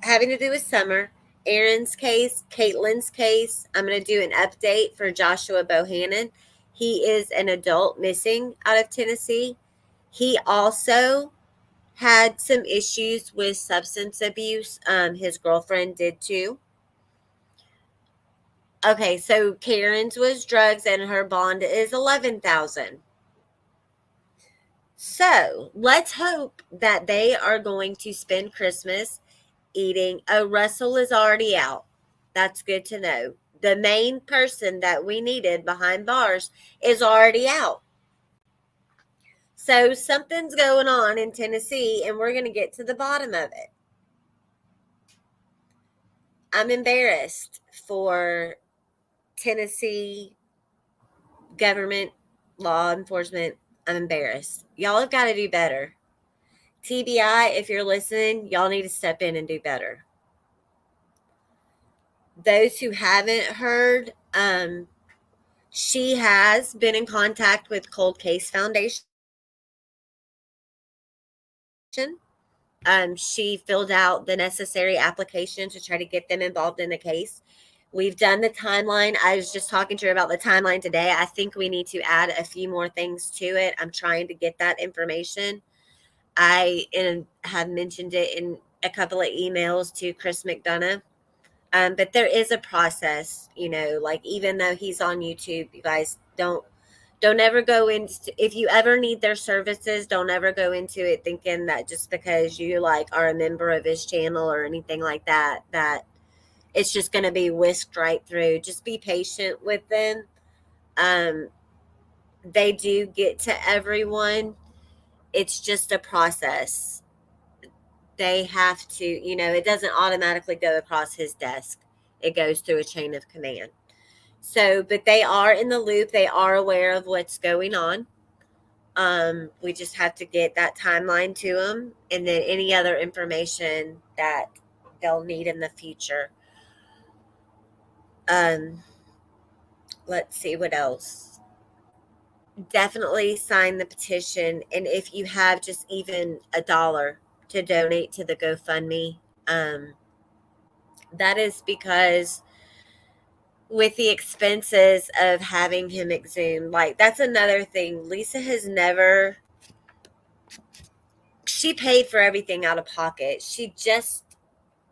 having to do with Summer, Aaron's case, Caitlin's case. I'm going to do an update for Joshua Bohannon. He is an adult missing out of Tennessee. He also had some issues with substance abuse. His girlfriend did too. Okay, so Karen's was drugs and her bond is 11,000. So let's hope that they are going to spend Christmas eating. Oh, Russell is already out. That's good to know. The main person that we needed behind bars is already out. So something's going on in Tennessee, and we're going to get to the bottom of it. I'm embarrassed for Tennessee government, law enforcement. I'm embarrassed. Y'all have got to do better. TBI, if you're listening, y'all need to step in and do better. Those who haven't heard, she has been in contact with Cold Case Foundation. She filled out the necessary application to try to get them involved in the case. We've done the timeline. I was just talking to her about the timeline today. I think we need to add a few more things to it. I'm trying to get that information. I have mentioned it in a couple of emails to Chris McDonough. But there is a process, like even though he's on YouTube, you guys don't ever go into, if you ever need their services, don't ever go into it thinking that just because you like are a member of his channel or anything like that, that it's just going to be whisked right through. Just be patient with them. Um, they do get to everyone. It's just a process. They have to, it doesn't automatically go across his desk. It goes through a chain of command. So, but they are in the loop. They are aware of what's going on. We just have to get that timeline to them, and then any other information that they'll need in the future. Um, let's see what else. Definitely sign the petition, and if you have just even $1 to donate to the GoFundMe, that is because with the expenses of having him exhumed, like that's another thing. Lisa has never, she paid for everything out of pocket. She just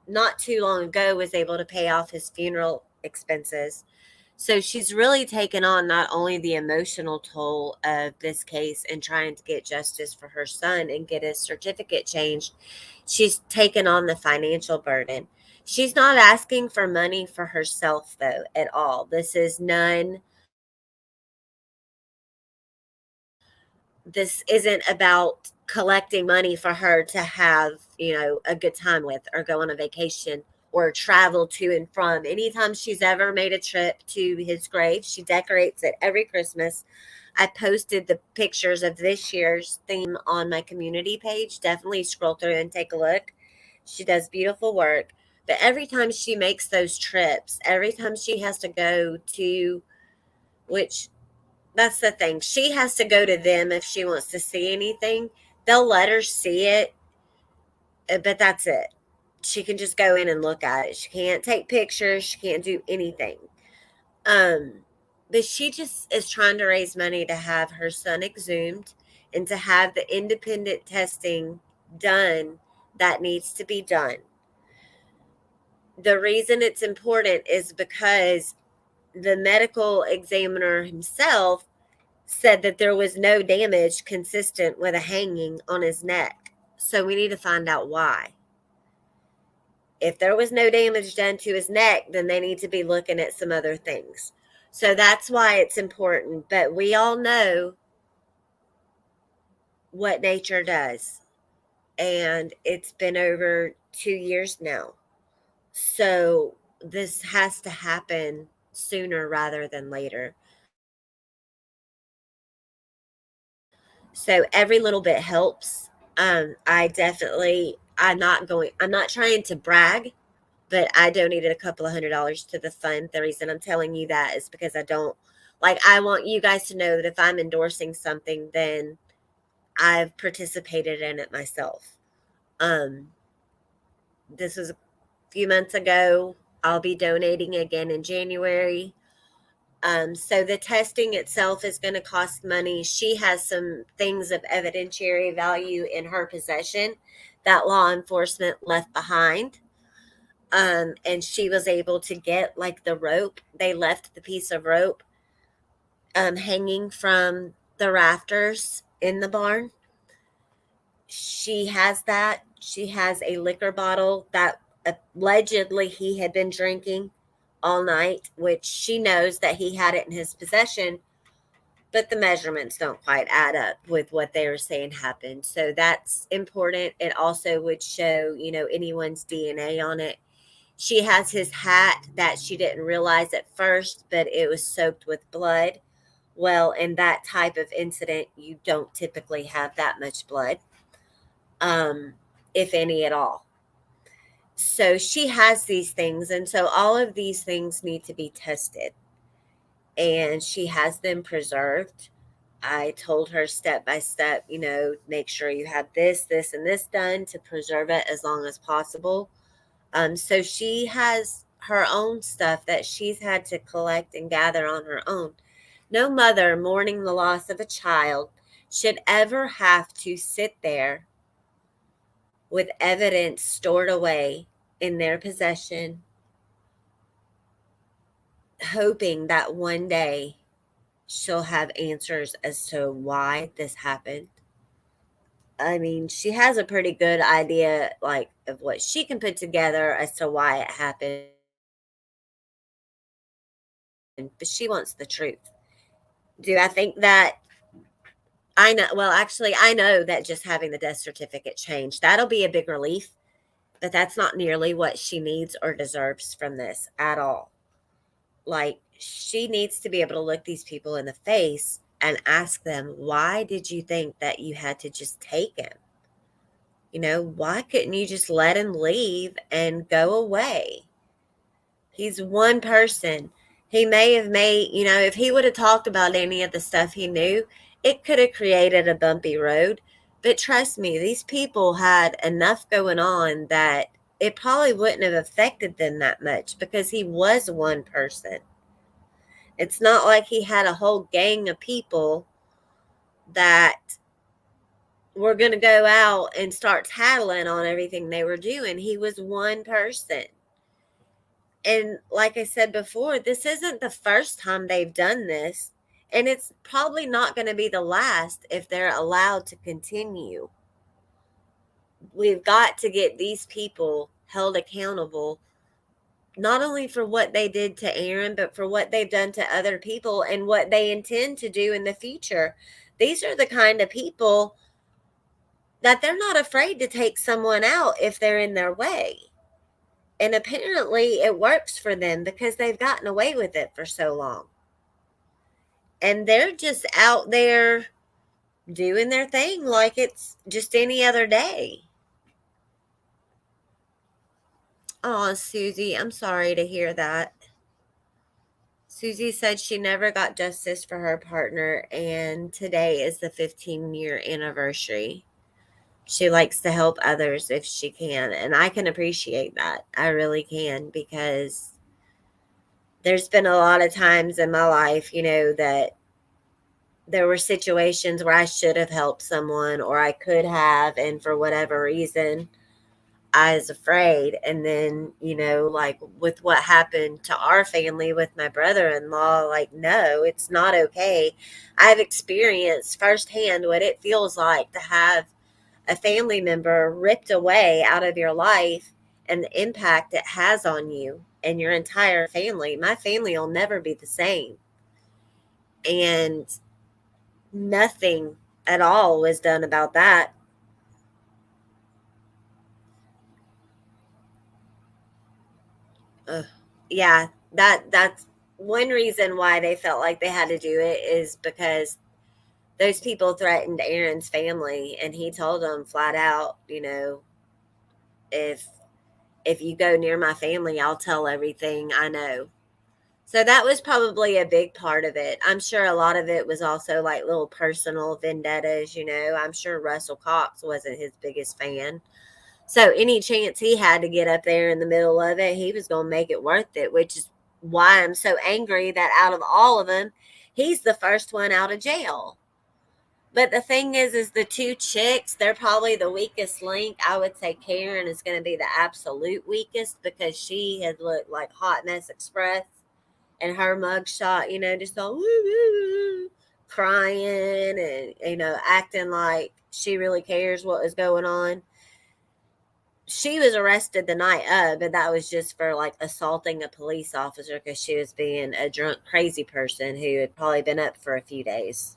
not too long ago was able to pay off his funeral expenses. So she's really taken on not only the emotional toll of this case and trying to get justice for her son and get his certificate changed, she's taken on the financial burden. She's not asking for money for herself, though, at all. This isn't about collecting money for her to have, a good time with or go on a vacation or travel to and from. Anytime she's ever made a trip to his grave, she decorates it every Christmas. I posted the pictures of this year's theme on my community page. Definitely scroll through and take a look. She does beautiful work. But every time she makes those trips, every time she has to go to, which that's the thing. She has to go to them if she wants to see anything. They'll let her see it, but that's it. She can just go in and look at it. She can't take pictures. She can't do anything. Um, but she just is trying to raise money to have her son exhumed and to have the independent testing done that needs to be done. The reason it's important is because the medical examiner himself said that there was no damage consistent with a hanging on his neck. So we need to find out why. If there was no damage done to his neck, then they need to be looking at some other things. So that's why it's important. But we all know what nature does. And it's been over 2 years now. So this has to happen sooner rather than later. So every little bit helps. I'm not trying to brag, but I donated a couple of $100 to the fund. The reason I'm telling you that is because I want you guys to know that if I'm endorsing something, then I've participated in it myself. This was a few months ago. I'll be donating again in January. So the testing itself is going to cost money. She has some things of evidentiary value in her possession that law enforcement left behind. And she was able to get like the rope. They left the piece of rope hanging from the rafters in the barn. She has that. She has a liquor bottle that allegedly he had been drinking all night, which she knows that he had it in his possession but the measurements don't quite add up with what they were saying happened. So that's important. It also would show, anyone's DNA on it. She has his hat that she didn't realize at first, but it was soaked with blood. Well, in that type of incident, you don't typically have that much blood, um, if any at all. So she has these things, and so all of these things need to be tested, and she has them preserved. I told her step by step, make sure you have this, this, and this done to preserve it as long as possible. So she has her own stuff that she's had to collect and gather on her own. No mother mourning the loss of a child should ever have to sit there with evidence stored away in their possession, hoping that one day she'll have answers as to why this happened. I mean, she has a pretty good idea, like, of what she can put together as to why it happened, but she wants the truth. Do I think that I know? Well, actually, I know that just having the death certificate changed, that'll be a big relief, but that's not nearly what she needs or deserves from this at all. Like, she needs to be able to look these people in the face and ask them, why did you think that you had to just take him? Why couldn't you just let him leave and go away? He's one person. He may have made, if he would have talked about any of the stuff he knew, it could have created a bumpy road. But trust me, these people had enough going on that it probably wouldn't have affected them that much because he was one person. It's not like he had a whole gang of people that were going to go out and start tattling on everything they were doing. He was one person. And like I said before, this isn't the first time they've done this. And it's probably not going to be the last if they're allowed to continue. We've got to get these people held accountable, not only for what they did to Aaron, but for what they've done to other people and what they intend to do in the future. These are the kind of people that they're not afraid to take someone out if they're in their way. And apparently it works for them because they've gotten away with it for so long. And they're just out there doing their thing like it's just any other day. Oh, Susie, I'm sorry to hear that. Susie said she never got justice for her partner, and today is the 15-year anniversary. She likes to help others if she can, and I can appreciate that. I really can, because there's been a lot of times in my life, that there were situations where I should have helped someone or I could have, and for whatever reason, I was afraid. And then, like with what happened to our family with my brother in law, like, no, it's not okay. I've experienced firsthand what it feels like to have a family member ripped away out of your life and the impact it has on you and your entire family. My family will never be the same. And nothing at all was done about that. Ugh. Yeah, that's one reason why they felt like they had to do it, is because those people threatened Aaron's family, and he told them flat out, if you go near my family, I'll tell everything I know. So that was probably a big part of it. I'm sure a lot of it was also like little personal vendettas. I'm sure Russell Cox wasn't his biggest fan. So any chance he had to get up there in the middle of it, he was going to make it worth it, which is why I'm so angry that out of all of them, he's the first one out of jail. But the thing is the two chicks, they're probably the weakest link. I would say Karen is going to be the absolute weakest because she had looked like Hot Mess Express in her mugshot, just all woo, woo, woo, crying and, acting like she really cares what was going on. she was arrested the night of, but that was just for like assaulting a police officer because she was being a drunk, crazy person who had probably been up for a few days.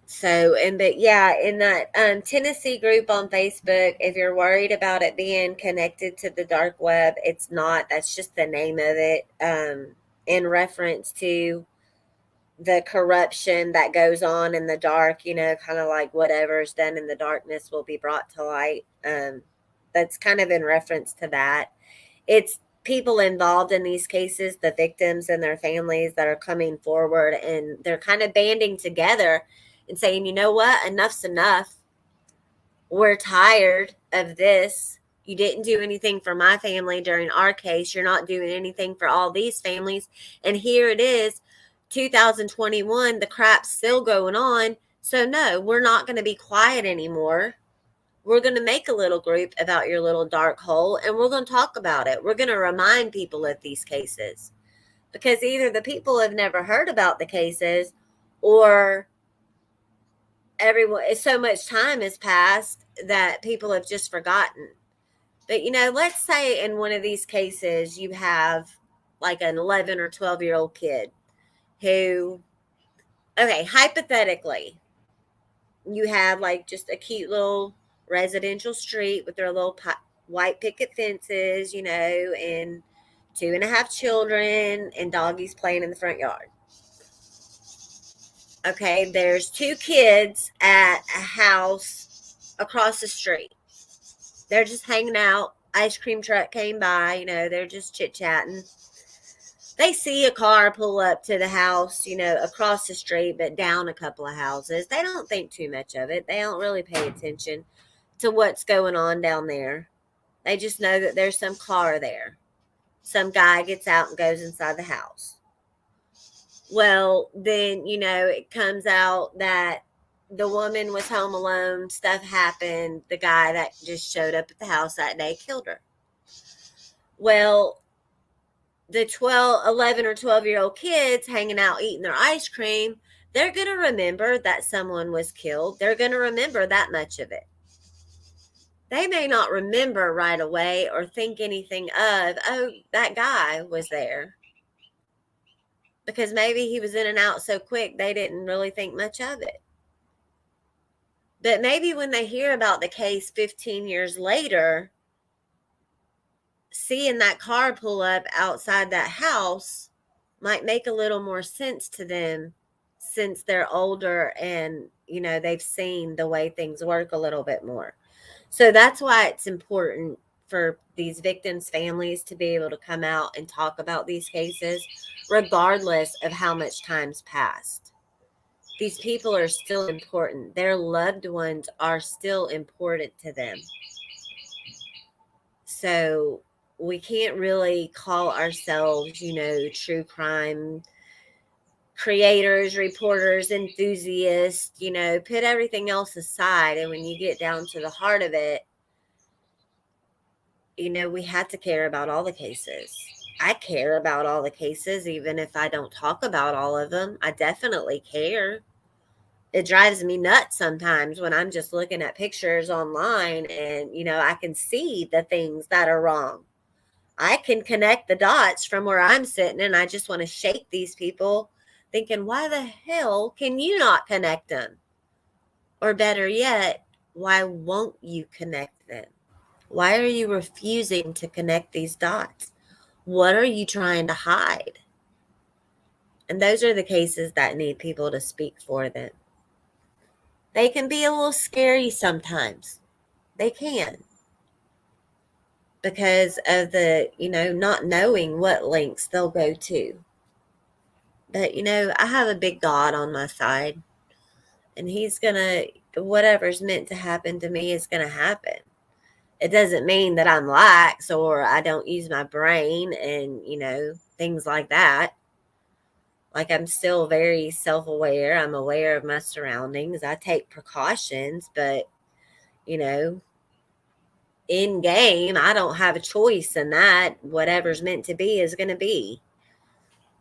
So, but yeah, in that Tennessee group on Facebook, if you're worried about it being connected to the dark web, it's not. That's just the name of it, in reference to the corruption that goes on in the dark, kind of like whatever's done in the darkness will be brought to light. That's kind of in reference to that. It's people involved in these cases, the victims and their families that are coming forward, and they're kind of banding together and saying, you know what, enough's enough. We're tired of this. You didn't do anything for my family during our case. You're not doing anything for all these families. And here it is, 2021, the crap's still going on. So, no, we're not going to be quiet anymore. We're going to make a little group about your little dark hole and we're going to talk about it. We're going to remind people of these cases because either the people have never heard about the cases or everyone, so much time has passed that people have just forgotten. But let's say in one of these cases you have like an 11 or 12-year-old kid who, okay, hypothetically, you have like just a cute little residential street with their little white picket fences, and 2.5 children and doggies playing in the front yard. Okay, there's 2 kids at a house across the street. They're just hanging out. Ice cream truck came by, they're just chit chatting. They see a car pull up to the house, across the street, but down a couple of houses. They don't think too much of it. They don't really pay attention to what's going on down there. They just know that there's some car there. Some guy gets out and goes inside the house. Well, then, it comes out that the woman was home alone. Stuff happened. The guy that just showed up at the house that day killed her. Well, the 11 or 12-year-old kids hanging out eating their ice cream, they're going to remember that someone was killed. They're going to remember that much of it. They may not remember right away or think anything of, oh, that guy was there. Because maybe he was in and out so quick they didn't really think much of it. But maybe when they hear about the case 15 years later, seeing that car pull up outside that house might make a little more sense to them since they're older and, they've seen the way things work a little bit more. So that's why it's important for these victims' families to be able to come out and talk about these cases, regardless of how much time's passed. These people are still important. Their loved ones are still important to them. So we can't really call ourselves, true crime creators, reporters, enthusiasts, put everything else aside. And when you get down to the heart of it, we have to care about all the cases. I care about all the cases, even if I don't talk about all of them. I definitely care. It drives me nuts sometimes when I'm just looking at pictures online and, I can see the things that are wrong. I can connect the dots from where I'm sitting and I just want to shake these people thinking, why the hell can you not connect them? Or better yet, why won't you connect them? Why are you refusing to connect these dots? What are you trying to hide? And those are the cases that need people to speak for them. They can be a little scary sometimes. They can. Because of the, not knowing what lengths they'll go to. But, I have a big God on my side. And he's going to, whatever's meant to happen to me is going to happen. It doesn't mean that I'm lax or I don't use my brain and, things like that. Like, I'm still very self-aware. I'm aware of my surroundings. I take precautions, but, in game, I don't have a choice in that. Whatever's meant to be is going to be.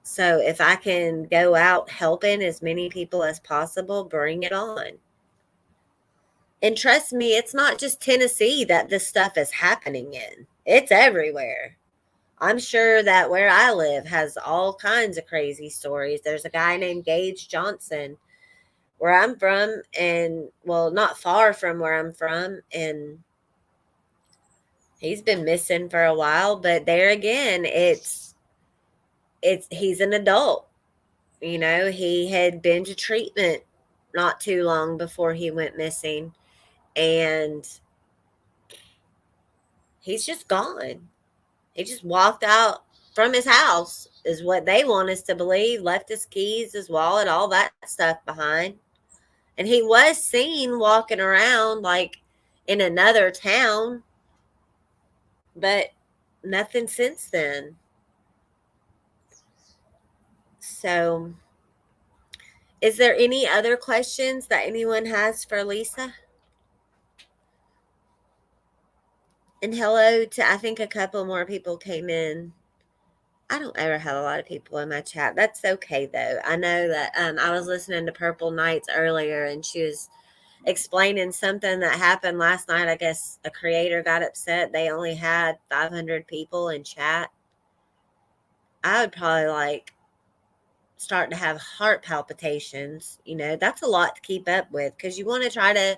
So if I can go out helping as many people as possible, bring it on. And trust me, it's not just Tennessee that this stuff is happening in, it's everywhere. I'm sure that where I live has all kinds of crazy stories. There's a guy named Gage Johnson where I'm from, and well, not far from where I'm from, and he's been missing for a while, but there again, it's he's an adult. You know, he had been to treatment not too long before he went missing, and he's just gone. He just walked out from his house, is what they want us to believe, left his keys, his wallet, all that stuff behind. And he was seen walking around like in another town, but nothing since then. So, is there any other questions that anyone has for Lisa? And hello to, I think a couple more people came in. I don't ever have a lot of people in my chat. That's okay though. I know that I was listening to Purple Nights earlier, and she was explaining something that happened last night. I guess a creator got upset. They only had 500 people in chat. I would probably like start to have heart palpitations. You know, that's a lot to keep up with, because you want to try to,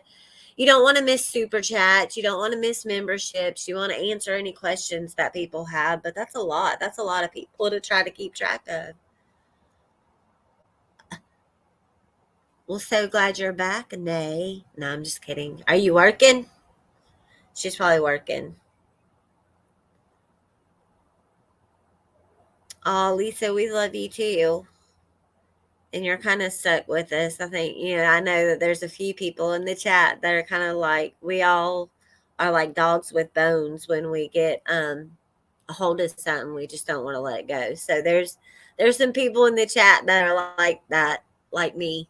you don't want to miss super chats. You don't want to miss memberships. You want to answer any questions that people have, but that's a lot. That's a lot of people to try to keep track of. Well, so glad you're back, Nay. No, I'm just kidding. Are you working? She's probably working. Oh, Lisa, we love you too. And you're kind of stuck with us. I think, you know, I know that there's a few people in the chat that are kind of like, we all are like dogs with bones. When we get a hold of something, we just don't want to let it go. So there's some people in the chat that are like that, like me.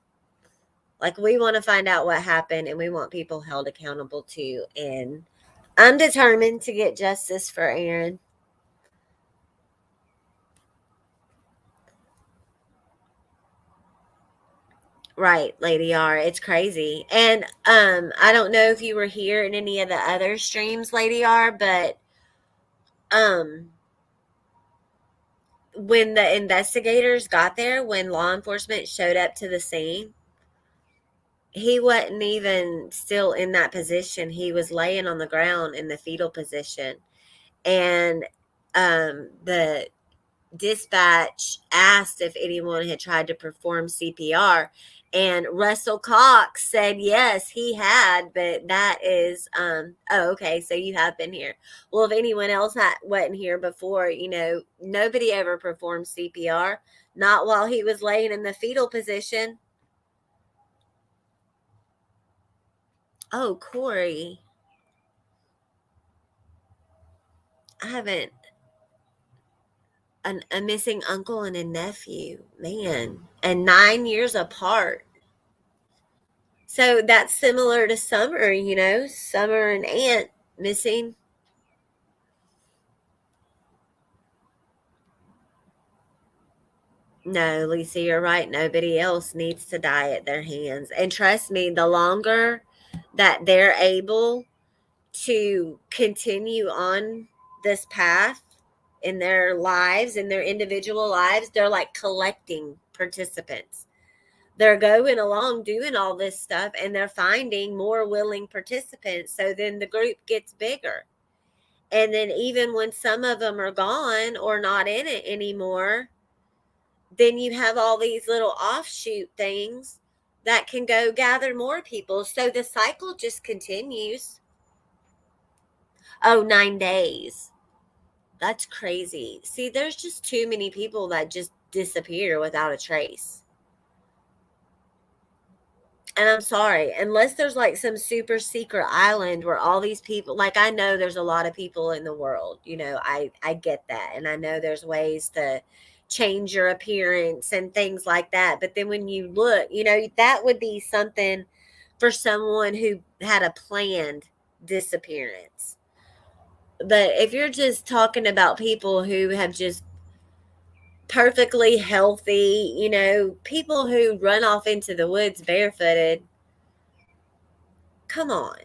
Like, we want to find out what happened, and we want people held accountable too. And I'm determined to get justice for Aaron. Right, Lady R. It's crazy. And I don't know if you were here in any of the other streams, Lady R, but um when the investigators got there, when law enforcement showed up to the scene, he wasn't even still in that position. He was laying on the ground in the fetal position. And the dispatch asked if anyone had tried to perform CPR, and Russell Cox said yes, he had, but that is oh, okay, so you have been here. Well, if anyone else wasn't here before, you know, nobody ever performed CPR, not while he was laying in the fetal position. Oh, Corey, I haven't. A missing uncle and a nephew, man, and 9 years apart. So that's similar to Summer, you know, Summer and Aunt missing. No, Lisa, you're right. Nobody else needs to die at their hands. And trust me, the longer that they're able to continue on this path in their lives, in their individual lives, they're like collecting participants. They're going along doing all this stuff, and they're finding more willing participants. So then the group gets bigger. And then even when some of them are gone or not in it anymore, then you have all these little offshoot things that can go gather more people. So the cycle just continues. Oh, 9 days. That's crazy. See, there's just too many people that just disappear without a trace. And I'm sorry, unless there's like some super secret island where all these people, like, I know there's a lot of people in the world, you know, I get that. And I know there's ways to change your appearance and things like that. But then when you look, you know, that would be something for someone who had a planned disappearance. But if you're just talking about people who have just perfectly healthy, you know, people who run off into the woods barefooted, Come on.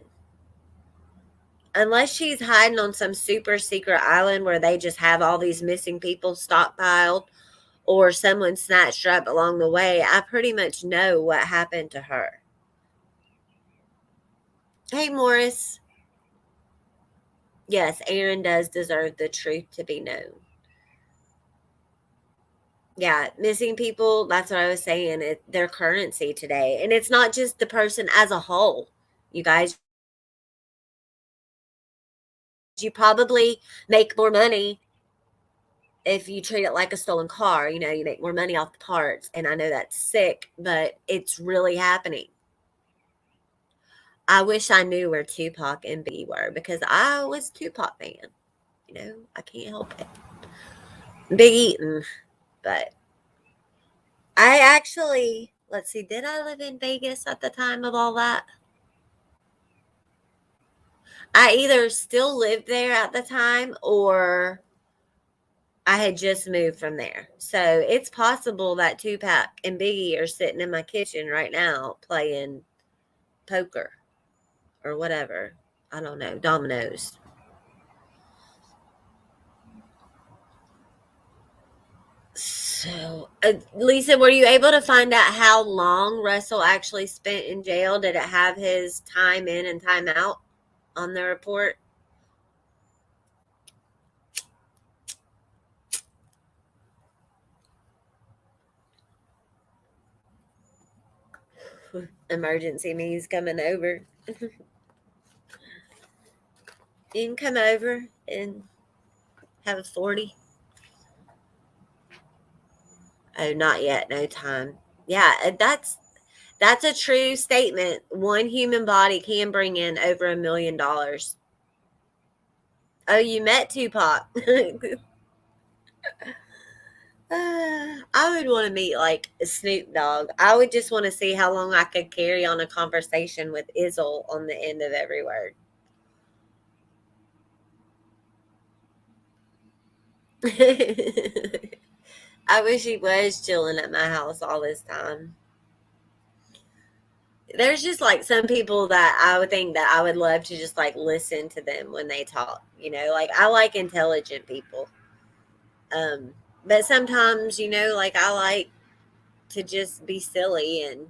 Unless she's hiding on some super secret island where they just have all these missing people stockpiled, or someone snatched her up along the way, I pretty much know what happened to her. Hey, Morris. Yes, Aaron does deserve the truth to be known. Yeah, missing people, that's what I was saying. Their currency today. And it's not just the person as a whole. You guys, you probably make more money if you treat it like a stolen car. You make more money off the parts. And I know that's sick, but it's really happening. I wish I knew where Tupac and Biggie were because I was a Tupac fan. I can't help it. Biggie, but I actually, let's see, did I live in Vegas at the time of all that? I either still lived there at the time or I had just moved from there. So it's possible that Tupac and Biggie are sitting in my kitchen right now playing poker or whatever. I don't know, dominoes. So, Lisa, were you able to find out how long Russell actually spent in jail? Did it have his time in and time out on the report? Emergency me's coming over. You can come over and have a 40. Oh, not yet. No time. Yeah, that's a true statement. One human body can bring in over $1 million. Oh, you met Tupac. I would want to meet like Snoop Dogg. I would just want to see how long I could carry on a conversation with Izzle on the end of every word. I wish he was chilling at my house all this time. There's just like some people that I would think that I would love to just like listen to them when they talk. Like I like intelligent people. Um, but sometimes, like I like to just be silly and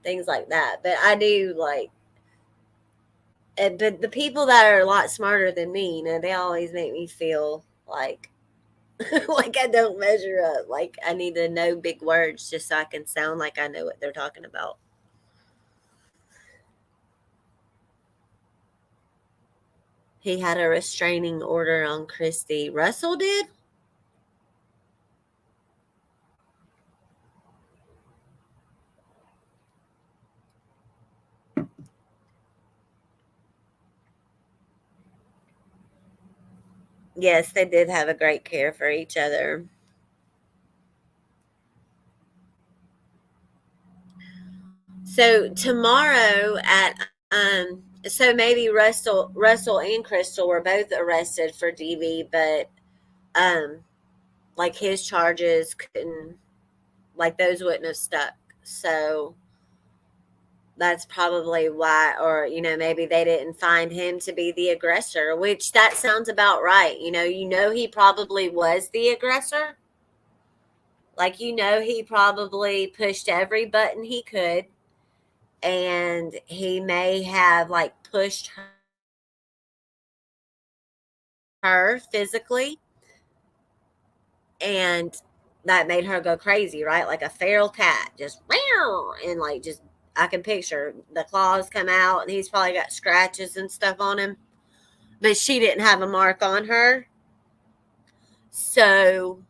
things like that. But I do like, but the people that are a lot smarter than me, they always make me feel like, like I don't measure up. Like I need to know big words just so I can sound like I know what they're talking about. He had a restraining order on Christy. Russell did? Yes, they did have a great care for each other. So tomorrow so maybe Russell and Crystal were both arrested for DV, but um like his charges couldn't, like those wouldn't have stuck. So that's probably why, or maybe they didn't find him to be the aggressor, which that sounds about right. He probably was the aggressor. Like he probably pushed every button he could, and he may have like pushed her physically, and that made her go crazy, right? Like a feral cat, just meow, and like just I can picture the claws come out, and he's probably got scratches and stuff on him, but she didn't have a mark on her. So,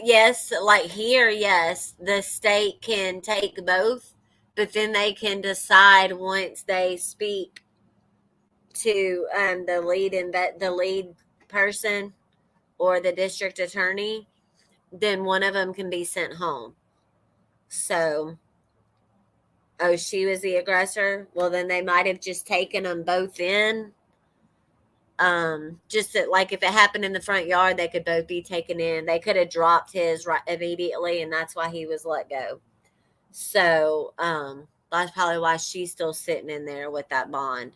yes, like here, yes, the state can take both, but then they can decide once they speak to the lead person or the district attorney, then one of them can be sent home. So, oh, she was the aggressor. Well, then they might have just taken them both in. Just that, like, if it happened in the front yard, they could both be taken in. They could have dropped his right immediately, and that's why he was let go. So that's probably why she's still sitting in there with that bond.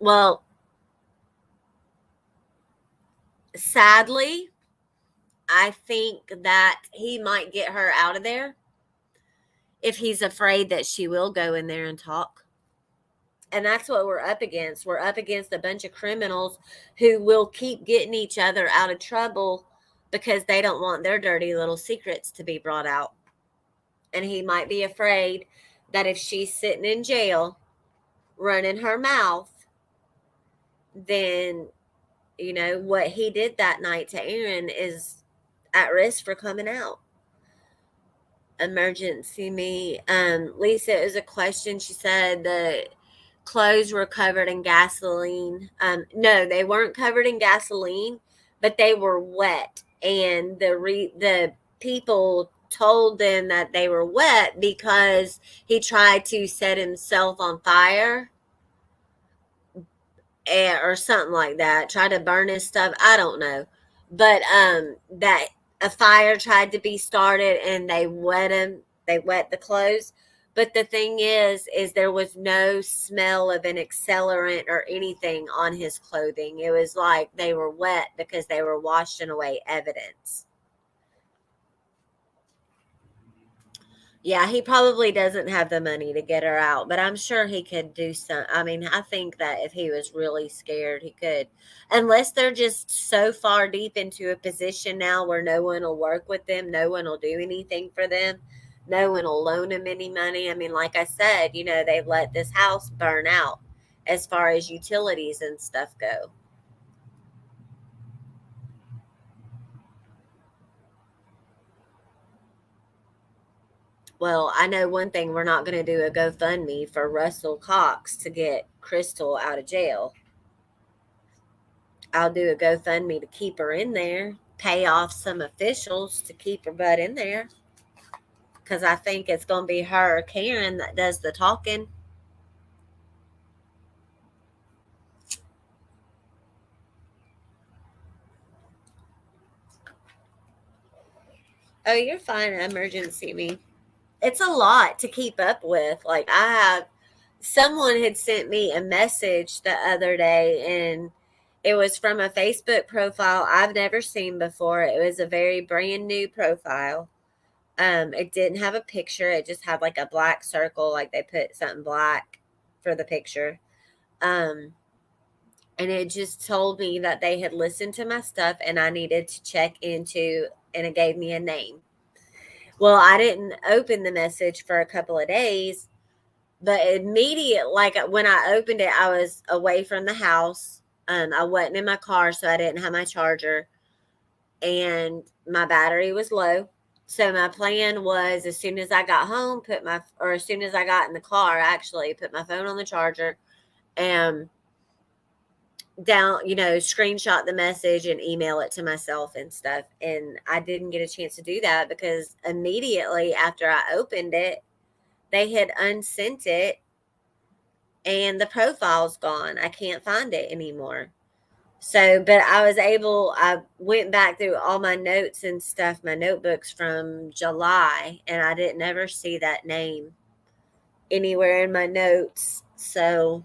Well, sadly, I think that he might get her out of there if he's afraid that she will go in there and talk. And that's what we're up against. We're up against a bunch of criminals who will keep getting each other out of trouble because they don't want their dirty little secrets to be brought out. And he might be afraid that if she's sitting in jail running her mouth, then, what he did that night to Aaron is at risk for coming out. Emergency me. Lisa, it was a question. She said the clothes were covered in gasoline. No, they weren't covered in gasoline, but they were wet, and the people told them that they were wet because he tried to set himself on fire, or something like that. Try to burn his stuff. I don't know, but that a fire tried to be started and they wet him. They wet the clothes. But the thing is there was no smell of an accelerant or anything on his clothing. It was like they were wet because they were washing away evidence. Yeah, he probably doesn't have the money to get her out, but I'm sure he could do some. I mean, I think that if he was really scared, he could. Unless they're just so far deep into a position now where no one will work with them, no one will do anything for them, no one will loan them any money. I mean, like I said, they've let this house burn out as far as utilities and stuff go. Well, I know one thing, we're not going to do a GoFundMe for Russell Cox to get Crystal out of jail. I'll do a GoFundMe to keep her in there, pay off some officials to keep her butt in there. Because I think it's going to be her or Karen that does the talking. Oh, you're fine. Emergency me. It's a lot to keep up with. Like, someone had sent me a message the other day, and it was from a Facebook profile I've never seen before. It was a very brand new profile. It didn't have a picture. It just had like a black circle, like they put something black for the picture. Um, and it just told me that they had listened to my stuff and I needed to check into, and it gave me a name. Well, I didn't open the message for a couple of days, but immediate, like when I opened it, I was away from the house. I wasn't in my car, so I didn't have my charger, and my battery was low. So my plan was, as soon as I got home, or as soon as I got in the car, actually put my phone on the charger and screenshot the message and email it to myself and stuff. And I didn't get a chance to do that because immediately after I opened it, they had unsent it and the profile's gone. I can't find it anymore. So, but I went back through all my notes and stuff, my notebooks from July, and I didn't ever see that name anywhere in my notes. So,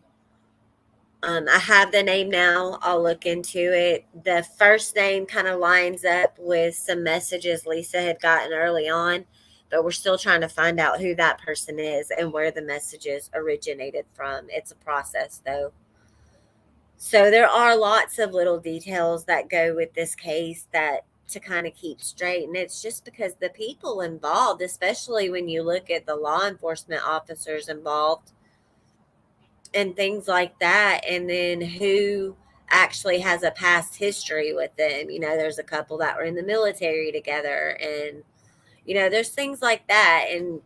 I have the name now. I'll look into it. The first name kind of lines up with some messages Lisa had gotten early on, but we're still trying to find out who that person is and where the messages originated from. It's a process, though. So there are lots of little details that go with this case that to kind of keep straight. And it's just because the people involved, especially when you look at the law enforcement officers involved and things like that, and then who actually has a past history with them. There's a couple that were in the military together, and, there's things like that. And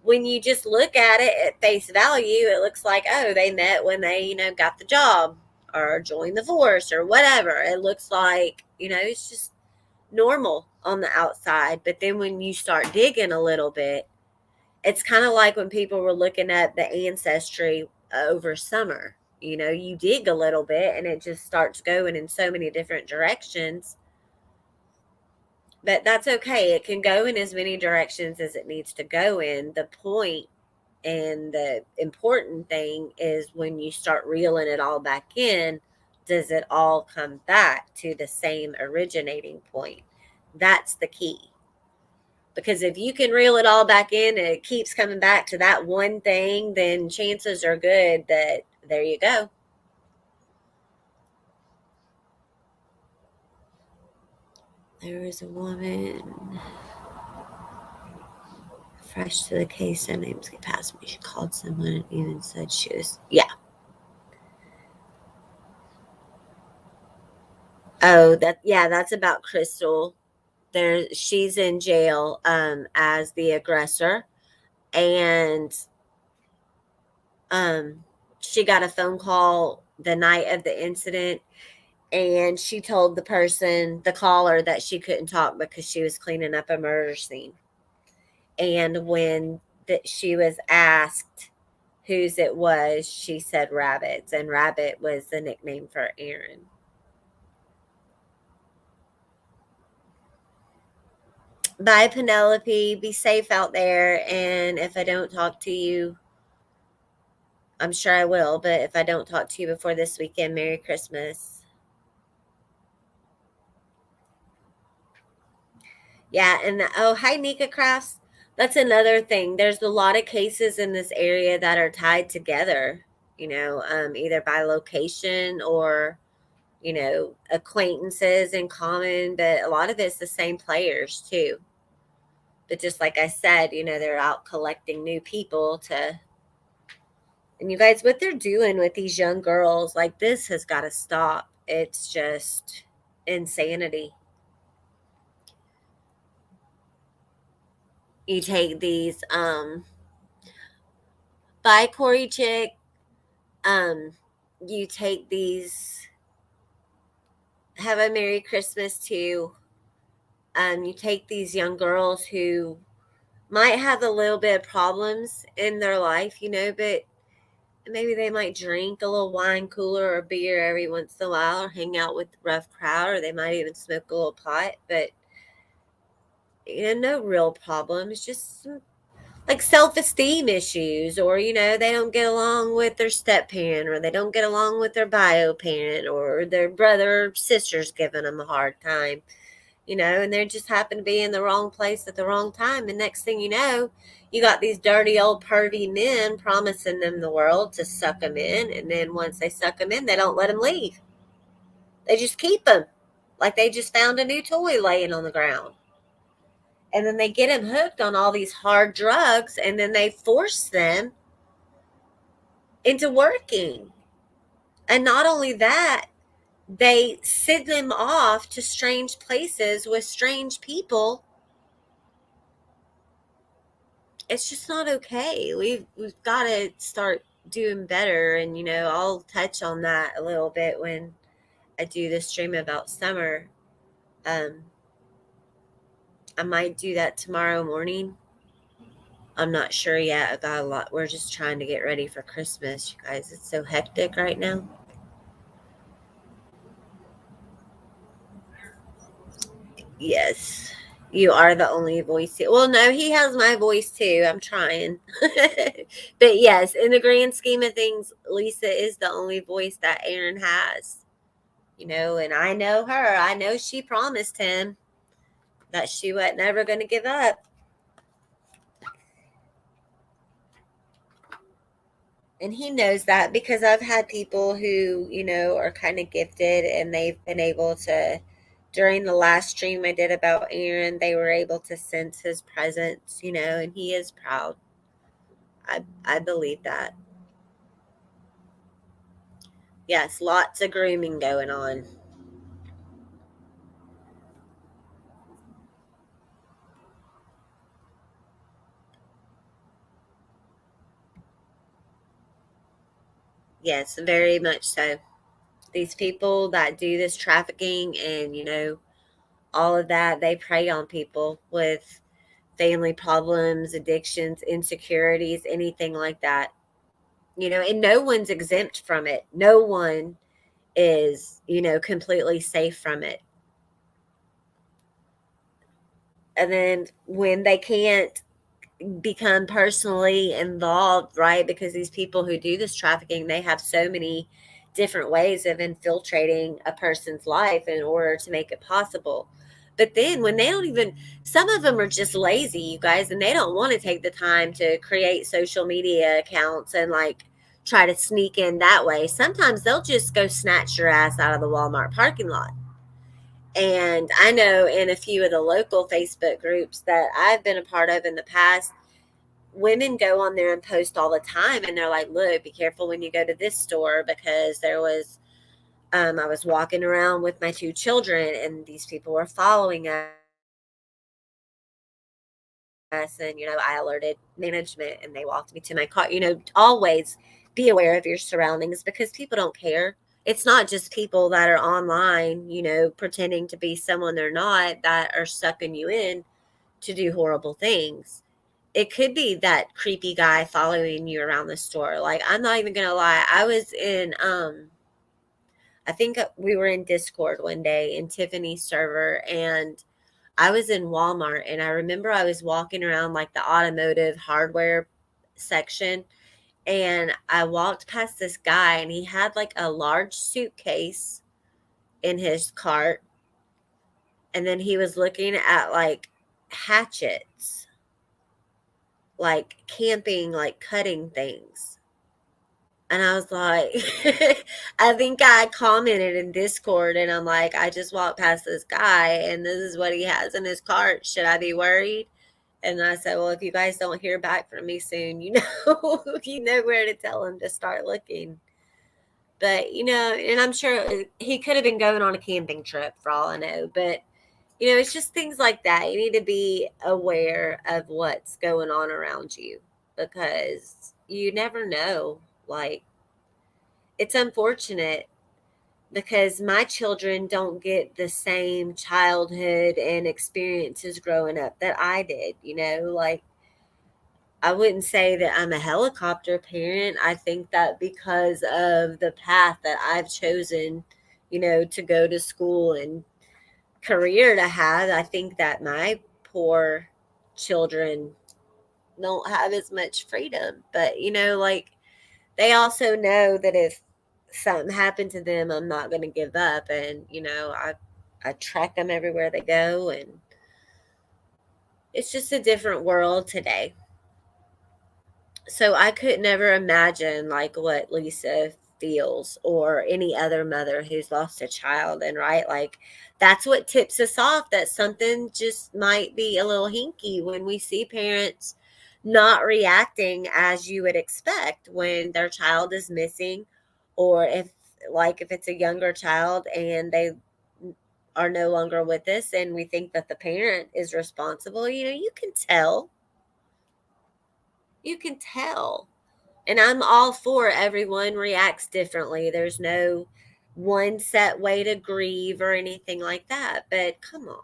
when you just look at it at face value, it looks like, oh, they met when they, got the job or joined the force or whatever. It looks like, it's just normal on the outside. But then when you start digging a little bit, it's kind of like when people were looking at the ancestry over summer. You dig a little bit and it just starts going in so many different directions. But that's okay. It can go in as many directions as it needs to go in. The point and the important thing is when you start reeling it all back in, does it all come back to the same originating point? That's the key. Because if you can reel it all back in and it keeps coming back to that one thing, then chances are good that there you go. There was a woman fresh to the case. Her names get past me. She called someone and even said she was, yeah. Oh, that's about Crystal. She's in jail as the aggressor, and um she got a phone call the night of the incident, and she told the caller, that she couldn't talk because she was cleaning up a murder scene. And when she was asked whose it was, she said Rabbit's, and Rabbit was the nickname for Aaron. Bye, Penelope. Be safe out there. And if I don't talk to you, I'm sure I will, but if I don't talk to you before this weekend, Merry Christmas. Yeah, and oh, hi, Nika Crafts. That's another thing. There's a lot of cases in this area that are tied together, either by location or, acquaintances in common, but a lot of it's the same players too. But just like I said, they're out collecting new people to. And you guys, what they're doing with these young girls, like this has got to stop. It's just insanity. You take these, bye, Corey Chick. Um, you take these, have a Merry Christmas too. You take these young girls who might have a little bit of problems in their life, but maybe they might drink a little wine cooler or beer every once in a while, or hang out with the rough crowd, or they might even smoke a little pot, but no real problems, just like self-esteem issues, or they don't get along with their step parent, or they don't get along with their bio parent, or their brother or sister's giving them a hard time, and they just happen to be in the wrong place at the wrong time, and next thing you know, you got these dirty old pervy men promising them the world to suck them in, and then once they suck them in, they don't let them leave. They just keep them like they just found a new toy laying on the ground. And then they get them hooked on all these hard drugs, and then they force them into working. And not only that, they send them off to strange places with strange people. It's just not okay. We've got to start doing better, and I'll touch on that a little bit when I do the stream about summer. Um, I might do that tomorrow morning. I'm not sure yet. I got a lot. We're just trying to get ready for Christmas, you guys. It's so hectic right now. Yes. You are the only voice here. Well, no, he has my voice too. I'm trying. But yes, in the grand scheme of things, Lisa is the only voice that Aaron has. And I know her. I know she promised him that she was never going to give up. And he knows that, because I've had people who, are kind of gifted, and they've been able to, during the last stream I did about Aaron, they were able to sense his presence, and he is proud. I believe that. Yes, lots of grooming going on. Yes, very much so. These people that do this trafficking and, all of that, they prey on people with family problems, addictions, insecurities, anything like that. And no one's exempt from it. No one is, completely safe from it. And then when they can't become personally involved, right? Because these people who do this trafficking, they have so many different ways of infiltrating a person's life in order to make it possible. But then when they don't even, some of them are just lazy, you guys, and they don't want to take the time to create social media accounts and like try to sneak in that way. Sometimes they'll just go snatch your ass out of the Walmart parking lot. And I know in a few of the local Facebook groups that I've been a part of in the past, women go on there and post all the time, and they're like, look, be careful when you go to this store, because there was I was walking around with my two children and these people were following us, and I alerted management and they walked me to my car. Always be aware of your surroundings, because people don't care. It's not just people that are online, pretending to be someone they're not, that are sucking you in to do horrible things. It could be that creepy guy following you around the store. Like, I'm not even gonna lie. I was in I think we were in Discord one day in Tiffany's server, and I was in Walmart, and I remember I was walking around like the automotive hardware section, and I walked past this guy, and he had like a large suitcase in his cart, and then he was looking at like hatchets, like camping, like cutting things. And I was like, I think I commented in Discord, and I'm like, I just walked past this guy and this is what he has in his cart. Should I be worried? And I said, well, if you guys don't hear back from me soon, you know where to tell him to start looking. But, and I'm sure he could have been going on a camping trip for all I know. But, it's just things like that. You need to be aware of what's going on around you, because you never know. Like, it's unfortunate because my children don't get the same childhood and experiences growing up that I did. Like, I wouldn't say that I'm a helicopter parent. I think that because of the path that I've chosen, to go to school and career to have, I think that my poor children don't have as much freedom. But, like, they also know that if something happened to them, I'm not going to give up. And, I track them everywhere they go. And it's just a different world today. So I could never imagine like what Lisa feels, or any other mother who's lost a child. And right, like, that's what tips us off that something just might be a little hinky when we see parents not reacting as you would expect when their child is missing, or if it's a younger child and they are no longer with us and we think that the parent is responsible. You can tell. And I'm all for everyone reacts differently. There's no one set way to grieve or anything like that. But come on.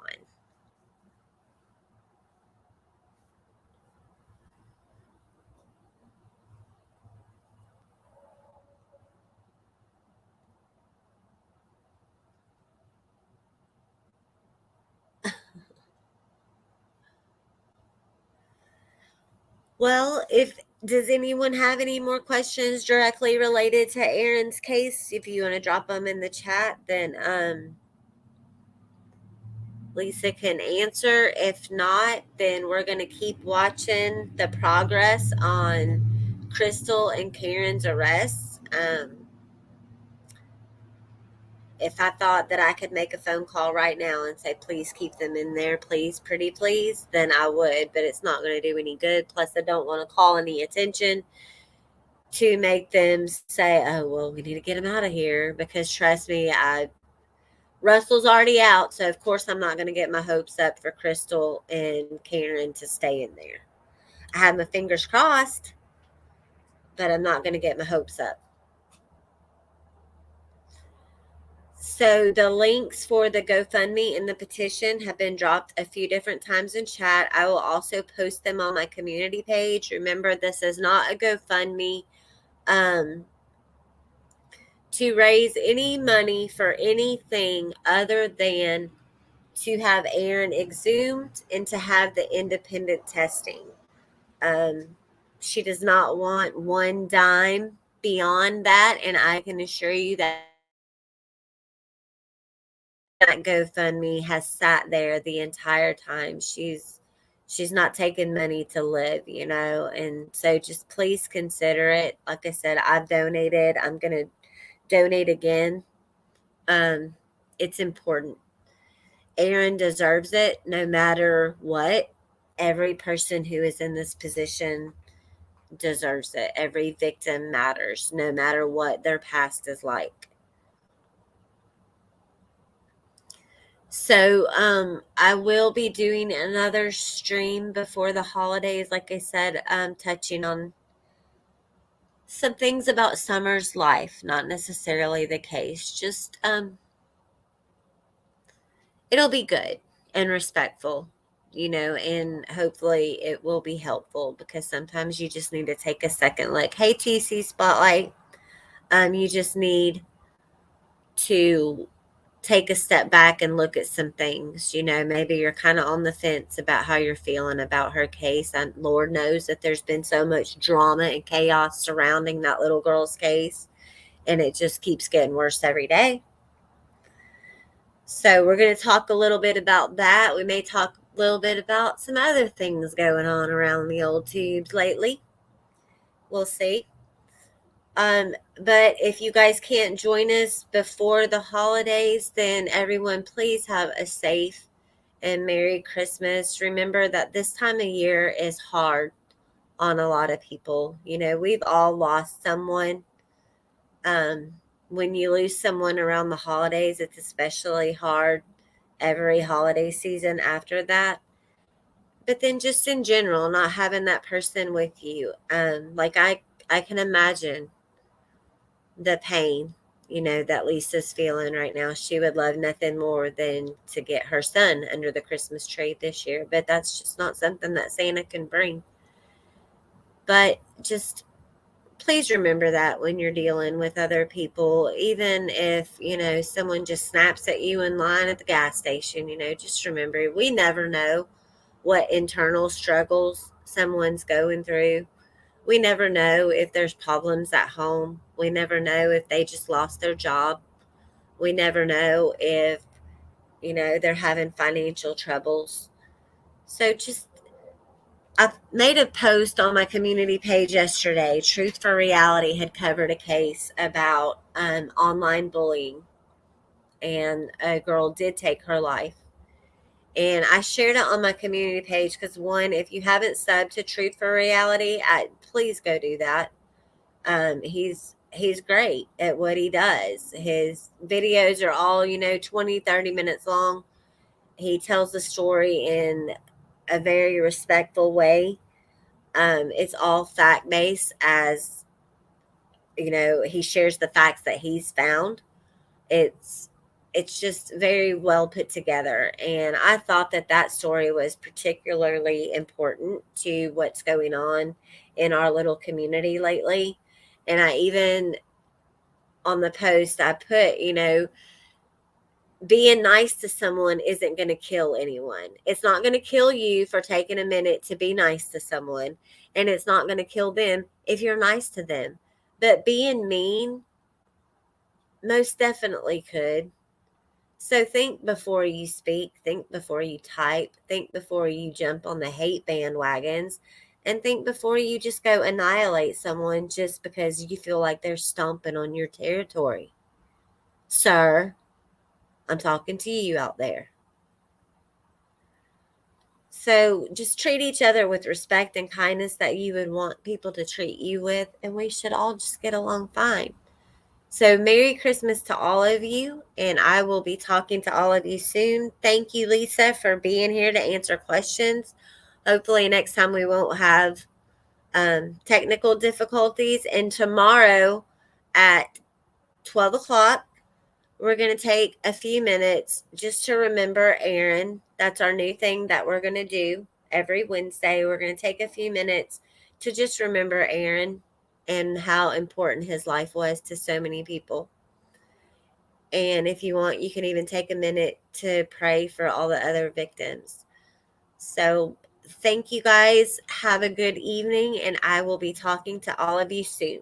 Well, if does anyone have any more questions directly related to Aaron's case? If you want to drop them in the chat, then Lisa can answer. If not, then we're going to keep watching the progress on Crystal and Karen's arrests. If I thought that I could make a phone call right now and say, please keep them in there, please, pretty please, then I would, but it's not going to do any good. Plus, I don't want to call any attention to make them say, oh, well, we need to get him out of here, because trust me, Russell's already out. So, of course, I'm not going to get my hopes up for Crystal and Karen to stay in there. I have my fingers crossed, but I'm not going to get my hopes up. So the links for the GoFundMe and the petition have been dropped a few different times in chat. I will also post them on my community page. Remember, this is not a GoFundMe to raise any money for anything other than to have Aaron exhumed and to have the independent testing. Um, she does not want one dime beyond that, and I can assure you that GoFundMe has sat there the entire time. She's not taking money to live, and so just please consider it. Like I said, I've donated. I'm gonna donate again. Um, it's important. Aaron deserves it no matter what. Every person who is in this position deserves it. Every victim matters, no matter what their past is like. So, I will be doing another stream before the holidays, like I said, touching on some things about Summer's life, not necessarily the case, just it'll be good and respectful, and hopefully it will be helpful because sometimes you just need to take a second look. Hey, TC Spotlight, you just need to take a step back and look at some things. Maybe you're kind of on the fence about how you're feeling about her case. And Lord knows that there's been so much drama and chaos surrounding that little girl's case, and it just keeps getting worse every day. So, we're going to talk a little bit about that. We may talk a little bit about some other things going on around the old tubes lately. We'll see. But if you guys can't join us before the holidays, then everyone please have a safe and Merry Christmas. Remember that this time of year is hard on a lot of people. We've all lost someone. Um, when you lose someone around the holidays, it's especially hard every holiday season after that. But then just in general, not having that person with you. Like I can imagine the pain, that Lisa's feeling right now. She would love nothing more than to get her son under the Christmas tree this year, but that's just not something that Santa can bring. But just please remember that when you're dealing with other people, even if, someone just snaps at you in line at the gas station, just remember we never know what internal struggles someone's going through. We never know if there's problems at home. We never know if they just lost their job. We never know if, they're having financial troubles. So just, I made a post on my community page yesterday. Truth for Reality had covered a case about online bullying, and a girl did take her life. And I shared it on my community page because, one, if you haven't subbed to Truth for Reality, please go do that. He's great at what he does. His videos are all 20-30 minutes long. He tells the story in a very respectful way. It's all fact based, as he shares the facts that he's found. It's just very well put together, and I thought that story was particularly important to what's going on in our little community lately. And I even, on the post, I put, being nice to someone isn't going to kill anyone. It's not going to kill you for taking a minute to be nice to someone, and it's not going to kill them if you're nice to them. But being mean most definitely could. So think before you speak, think before you type, think before you jump on the hate bandwagons, and think before you just go annihilate someone just because you feel like they're stomping on your territory. Sir, I'm talking to you out there. So just treat each other with respect and kindness that you would want people to treat you with, and we should all just get along fine. So Merry Christmas to all of you, and I will be talking to all of you soon. Thank you, Lisa, for being here to answer questions. Hopefully next time we won't have technical difficulties. And tomorrow at 12 o'clock, we're going to take a few minutes just to remember Aaron. That's our new thing that we're going to do every Wednesday. We're going to take a few minutes to just remember Aaron and how important his life was to so many people. And if you want, you can even take a minute to pray for all the other victims. So, thank you guys. Have a good evening, and I will be talking to all of you soon.